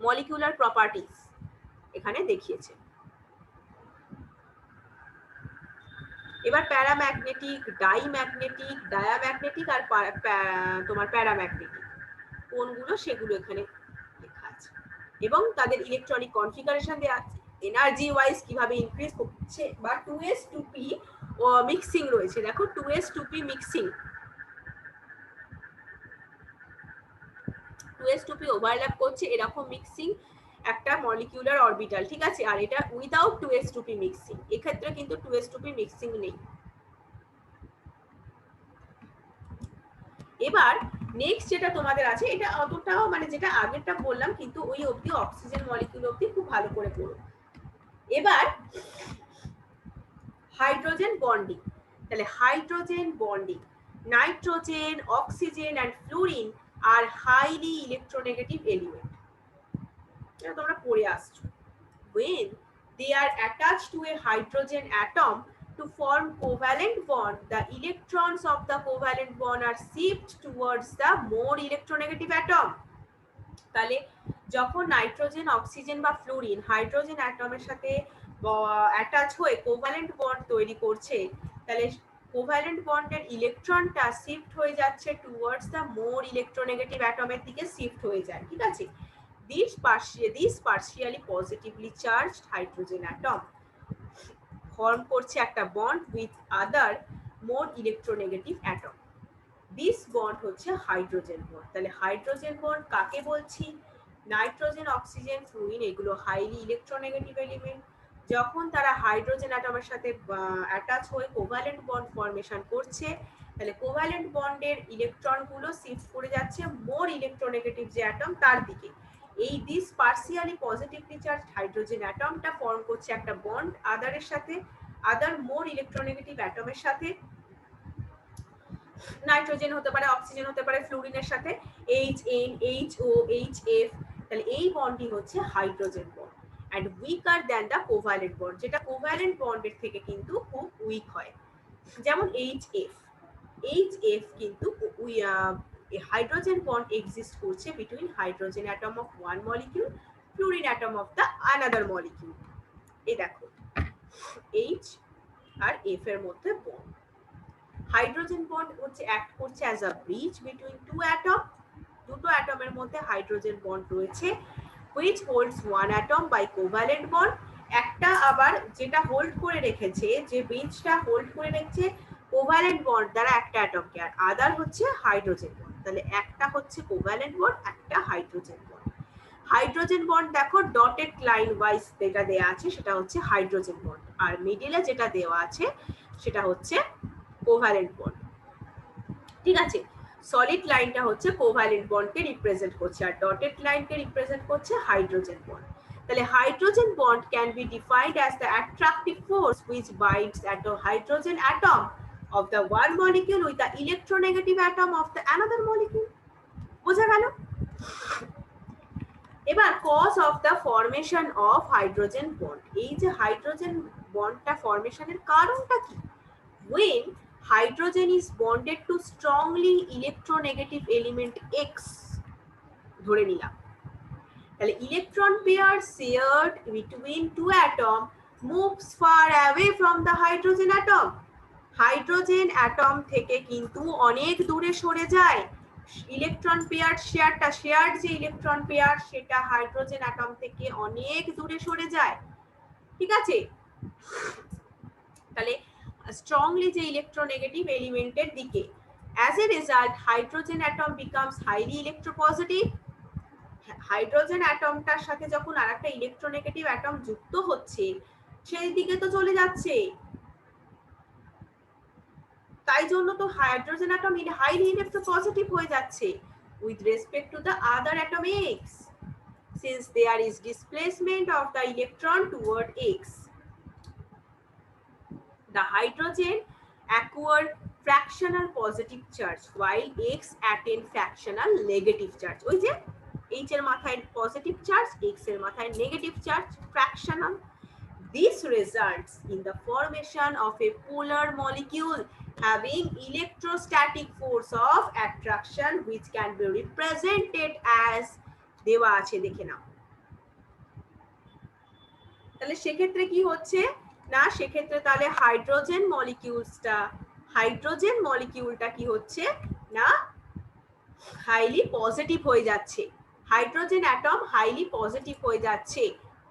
মলিকিউলার প্রপার্টিজ এখানে দেখিয়েছে। এবার প্যারাম্যাগনেটিক, ডাইম্যাগনেটিক, ডায়াম্যাগনেটিক আর তোমার প্যারাম্যাগনেটিক কোনগুলো সেগুলো এখানে লেখা আছে, এবং তাদের ইলেকট্রনিক কনফিগারেশন দেওয়া আছে, এনার্জি ওয়াইজ কিভাবে ইনক্রিজ করছে, বা 2s 2p মিক্সিং রয়েছে, দেখো 2s 2p mixing, 2s2p overlap করছে এরকম মিক্সিং একটা মলিকিউলার অরবিটাল, ঠিক আছে, আর এটা উইদাউট 2s2p মিক্সিং, এক্ষেত্রে কিন্তু 2s2p মিক্সিং নেই। এবার নেক্সট যেটা তোমাদের আছে, এটা অতটাও মানে যেটা আগেরটা বললাম কিন্তু ওই অবধি অক্সিজেন মলিকিউল অবধি খুব ভালো করে পড়ো। এবার হাইড্রোজেন বন্ডিং, তাহলে hydrogen bonding, nitrogen, oxygen and fluorine are highly electronegative element, এটা তোমরা পড়ে আসছো। When they are attached to a hydrogen atom to form covalent bond, the electrons of the covalent bond are shift towards the more electronegative atom. তাহলে যখন nitrogen, oxygen বা fluorine hydrogen অ্যাটমের সাথে attach হয়ে covalent bond তৈরি করছে, তাহলে covalent বন্ডের ইলেকট্রনটা shift হয়ে যাচ্ছে টুয়ার্ডস দ্য মোর ইলেকট্রোনেগেটিভ অ্যাটমের দিকে শিফট হয়ে যায়, ঠিক আছে। This partially positively charged hydrogen atom form করছে একটা bond with other more electronegative atom. This bond হচ্ছে হাইড্রোজেন বন্ড। তাহলে হাইড্রোজেন বন্ড কাকে বলছি? নাইট্রোজেন, অক্সিজেন, ফ্লুরিন এগুলো হাইলি ইলেকট্রোনেগেটিভ এলিমেন্ট। যখন তারা হাইড্রোজেন অ্যাটমের সাথে অ্যাটাচ হয়ে কোভ্যালেন্ট বন্ড ফর্মেশন করছে, তাহলে কোভ্যালেন্ট বন্ডের ইলেকট্রনগুলো শিফট করে যাচ্ছে মোর ইলেকট্রোনেগেটিভ যে অ্যাটম তার দিকে। এই this partially positively charged hydrogen অ্যাটমটা ফর্ম করছে একটা বন্ড আদারের সাথে, আদার মোর ইলেকট্রোনেগেটিভ অ্যাটমের সাথে। নাইট্রোজেন হতে পারে, অক্সিজেন হতে পারে, ফ্লুরিনের সাথে HN, HO, HF, তাহলে এই বন্ডই হচ্ছে hydrogen bond and weaker than the covalent bond, যেটা কোভ্যালেন্ট বন্ডের থেকে কিন্তু খুব উইক হয়। যেমন HF, HF কিন্তু হাইড্রোজেন বন্ড এক্সিস্ট করছে between hydrogen atom of one molecule, fluorine atom of the another molecule. এই দেখো H আর F এর মধ্যে বন্ড। হাইড্রোজেন বন্ড হচ্ছে অ্যাক্ট করছে as a bridge between two atom, দুটো অ্যাটমের মধ্যে হাইড্রোজেন বন্ড রয়েছে which holds one atom by covalent bond। একটা আবার যেটা হোল্ড করে রেখেছে, যে ব্রিজটা হোল্ড করে রেখেছে কোভ্যালেন্ট বন্ড দ্বারা একটা অ্যাটমকে, আর আদার হচ্ছে হাইড্রোজেন বন্ড। তাহলে একটা হচ্ছে কোভ্যালেন্ট বন্ড, একটা হাইড্রোজেন বন্ড। হাইড্রোজেন বন্ড দেখো ডটেড লাইন ওয়াইজ যেটা দেওয়া আছে সেটা হচ্ছে হাইড্রোজেন বন্ড, আর মিডিলে যেটা দেওয়া আছে সেটা হচ্ছে কোভ্যালেন্ট বন্ড, ঠিক আছে। সলিড লাইনটা হচ্ছে কোভ্যালেন্ট বন্ডকে রিপ্রেজেন্ট করছে, আর ডটেড লাইনকে রিপ্রেজেন্ট করছে হাইড্রোজেন বন্ড। তাহলে hydrogen bond can be defined as the attractive force which binds at the hydrogen atom of the one molecule with the electronegative atom of the another molecule। বোঝা গেল? এবার cause of the formation of hydrogen bond, এই যে hydrogen বন্ডটা ফরমেশনের কারণটা কি? when hydrogen is bonded to strongly electronegative element X, ধরে নিলাম, তাহলে electron pair shared between two atom moves far away from the hydrogen atom। Hydrogen atom থেকে কিন্তু অনেক দূরে সরে যায়। ইলেকট্রন পেয়ার শেয়ার্ড যে ইলেকট্রন পেয়ার সেটা হাইড্রোজেন অ্যাটম থেকে অনেক দূরে সরে যায়, ঠিক আছে। তাহলে strongly যে electronegative এলিমেন্টের দিকে, as a result hydrogen atom becomes highly electropositive। Hydrogen অ্যাটমটার সাথে যখন আরেকটা ইলেকট্রোনেগেটিভ অ্যাটম যুক্ত হচ্ছে সেই দিকে তো চলে যাচ্ছে, তাই জন্য তো হাইড্রোজেন অ্যাটম হাইলি ইলেকট্রোপজিটিভ হয়ে যাচ্ছে with respect to the other atom X, since there is displacement of the electron toward X। The hydrogen acquire fractional positive charge while X attain fractional negative charge। ওই যে H এর মাথায় positive charge, X এর মাথায় negative charge, fractional। This results in the formation of a polar molecule having electrostatic force of attraction which can be represented as, দেওয়া আছে দেখে নাও। তাহলে সেক্ষেত্রে কি হচ্ছে না, সেক্ষেত্রে তাহলে হাইড্রোজেন মলিকিউলটা কি হচ্ছে না, হাইলি পজিটিভ হয়ে যাচ্ছে, হাইড্রোজেন অ্যাটম হাইলি পজিটিভ হয়ে যাচ্ছে,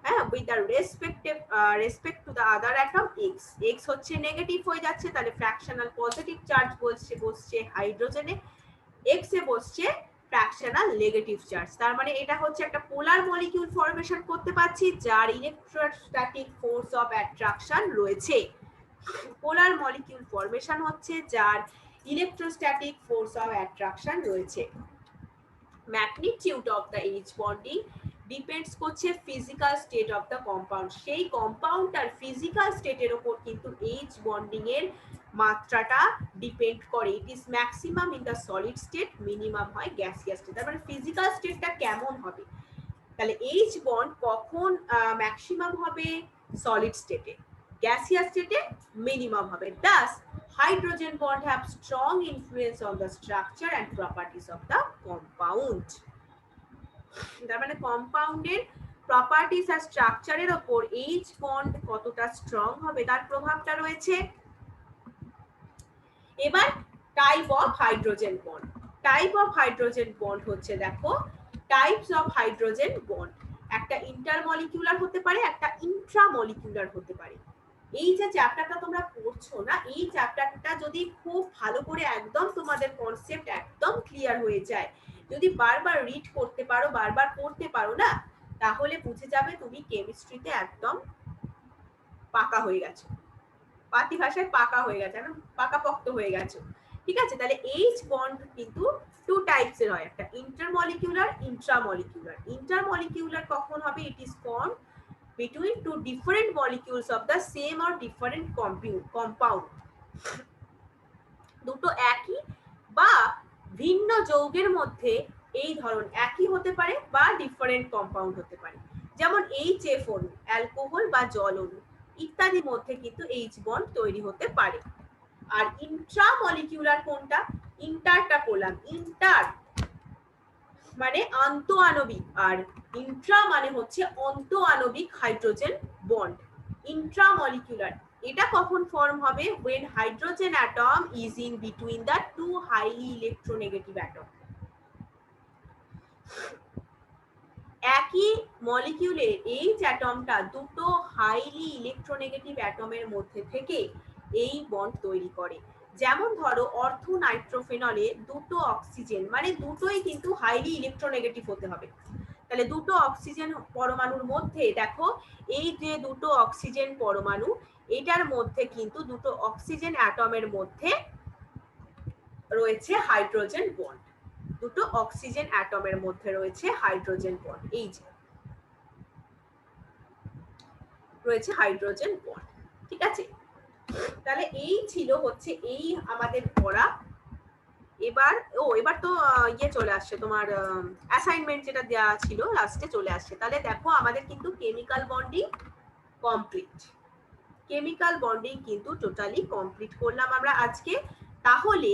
হ্যাঁ, with the respect to the other atom x. X হচ্ছে নেগেটিভ হয়ে যাচ্ছে, তাহলে ফ্র্যাকশনাল পজিটিভ চার্জ বসছে হাইড্রোজেনে, এক্স এ বসছে ফ্র্যাকশনাল নেগেটিভ চার্জ। তার মানে এটা হচ্ছে একটা পোলার মলিকিউল ফরমেশন করতে পারছি যার ইলেকট্রোস্ট্যাটিক ফোর্স অফ অ্যাট্রাকশন রয়েছে। পোলার মলিকিউল ফরমেশন হচ্ছে যার ইলেকট্রোস্ট্যাটিক ফোর্স অফ অ্যাট্রাকশন রয়েছে। Magnitude of the H bonding depends করছে physical state of the compound. সেই কম্পাউন্ডটার ফিজিক্যাল স্টেটের উপর কিন্তু এইচ বন্ডিং এর মাত্রাটা ডিপেন্ড করে। It is maximum in the solid state, minimum হয় গ্যাসিয়াস স্টেট। তার মানে ফিজিক্যাল স্টেটটা কেমন হবে, তাহলে এইচ বন্ড কখন ম্যাক্সিমাম হবে, সলিড স্টেটে, গ্যাসিয়াস স্টেটে মিনিমাম হবে। Thus hydrogen bond have strong influence on the structure and properties of the compound. তার মানে কম্পাউন্ডের প্রপার্টিস আর স্ট্রাকচারের উপর এইচ বন্ড কতটা স্ট্রং হবে তার প্রভাবটা রয়েছে। এবার type of hydrogen bond. Type of hydrogen bond হচ্ছে, দেখো টাইপস অফ হাইড্রোজেন বন্ড, একটা ইন্টারমলিকিউলার হতে পারে, একটা ইন্ট্রামলিকিউলার হতে পারে। এই যে চ্যাপ্টারটা তোমরা পড়ছো না, এই চ্যাপ্টারটা যদি খুব ভালো করে একদম তোমাদের কনসেপ্ট একদম ক্লিয়ার হয়ে যায়, যদি বারবার রিড করতে পারো, বারবার পড়তে পারো না, তাহলে বুঝে যাবে তুমি কেমিস্ট্রিতে একদম পাকা হয়ে গেছো, পাতি ভাষায় পাকা হয়ে গেছে, একদম পাকাপোক্ত হয়ে গেছো। ঠিক আছে, তাহলে এইচ বন্ড কিন্তু টু টাইপস এর হয়, একটা ইন্টারমলিকিউলার, ইন্ট্রামলিকিউলার। ইন্টারমলিকিউলার কখন হবে, ইট is formed between two different molecules of the same or different compound। দুটো একই বা ভিন্ন যৌগের মধ্যে এই ধরন একই হতে পারে বা ডিফারেন্ট কম্পাউন্ড হতে পারে, যেমন HF অণু, অ্যালকোহল বা জল অণু ইত্যাদির মধ্যে কিন্তু এইচ বন্ড তৈরি হতে পারে। আর ইন্ট্রামলিকিউলার কোনটা, ইন্টারটা করলাম, ইন্টার মানে আন্তঃআণবিক, আর ইন্ট্রা মানে হচ্ছে অন্তঃআণবিক হাইড্রোজেন বন্ড। ইন্ট্রামলিকিউলার এটা কখন ফর্ম হবে, when hydrogen atom is in between the two highly electronegative atom। একই মলিকিউলের এইচ অ্যাটমটা দুটো হাইলি ইলেকট্রোনেগেটিভ অ্যাটমের মধ্যে থেকে এই বন্ড তৈরি করে। যেমন ধরো অর্থো নাইট্রোফেনলে দুটো অক্সিজেন, মানে দুটোই কিন্তু হাইলি ইলেকট্রোনেগেটিভ হতে হবে। তাহলে দুটো অক্সিজেন পরমাণুর মধ্যে দেখো এই যে দুটো অক্সিজেন পরমাণু, এটার মধ্যে কিন্তু দুটো অক্সিজেন অ্যাটমের মধ্যে রয়েছে হাইড্রোজেন বন্ড, দুটো অক্সিজেন অ্যাটমের মধ্যে রয়েছে হাইড্রোজেন বন্ড, এই যে রয়েছে হাইড্রোজেন বন্ড। ঠিক আছে, তাহলে এই ছিল হচ্ছে এই আমাদের পড়া। এবার এবার তো ইয়ে চলে আসছে তোমার অ্যাসাইনমেন্ট যেটা দেওয়া ছিল লাস্টে চলে আসছে। তাহলে দেখো আমাদের কিন্তু chemical bonding complete, chemical bonding কিন্তু টোটালি কমপ্লিট করলাম আমরা আজকে। তাহলে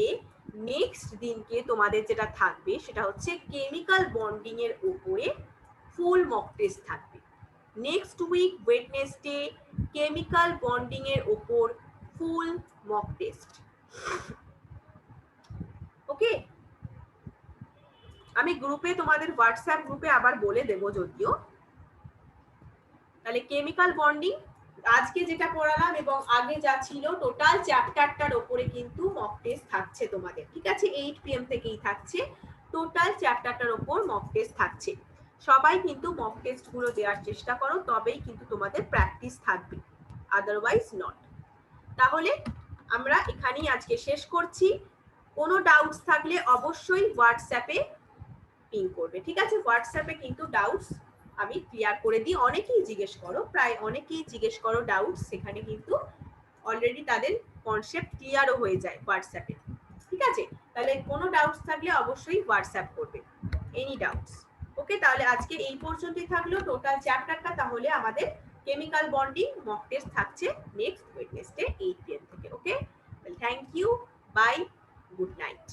নেক্সট দিনকে তোমাদের যেটা থাকবে সেটা হচ্ছে কেমিক্যাল বন্ডিং এর উপরে ফুল মক টেস্ট থাকবে। Next week Wednesday chemical bonding এর উপর ফুল মক টেস্ট। ওকে, আমি গ্রুপে তোমাদের হোয়াটসঅ্যাপ গ্রুপে আবার বলে দেব যদিও। তাহলে কেমিক্যাল বন্ডিং আজকে যেটা পড়ালাম এবং আগে যা ছিল টোটাল চ্যাপ্টারটার উপরে কিন্তু মক টেস্ট থাকছে তোমাদের। ঠিক আছে, 8 PM থেকেই থাকছে, টোটাল চ্যাপ্টারটার উপর মক টেস্ট থাকছে। সবাই কিন্তু মক টেস্ট গুলো দেওয়ার চেষ্টা করো, তবেই কিন্তু তোমাদের প্র্যাকটিস থাকবে, আদারওয়াইজ নট। তাহলে আমরা এখানেই আজকে শেষ করছি। কোনো ডাউটস থাকলে অবশ্যই হোয়াটসঅ্যাপে পিং করবে। ঠিক আছে, হোয়াটসঅ্যাপে কিন্তু ডাউটস আমি ক্লিয়ার করে দিই। অনেকেই জিজ্ঞেস করো, প্রায় অনেকেই জিজ্ঞেস করো ডাউটস, সেখানে কিন্তু অলরেডি তাদের কনসেপ্ট ক্লিয়ারও হয়ে যায় হোয়াটসঅ্যাপে। ঠিক আছে, তাহলে কোনো ডাউটস থাকলে অবশ্যই হোয়াটসঅ্যাপ করবে, এনি ডাউটস। ওকে, তাহলে আজকে এই পর্যন্তই থাকলো টোটাল চ্যাপ্টারটা। তাহলে আমাদের কেমিক্যাল বন্ডিং মক টেস্ট থাকছে নেক্সট ওয়েডনেসডে 8 PM থেকে। Okay, thank you, bye, good night.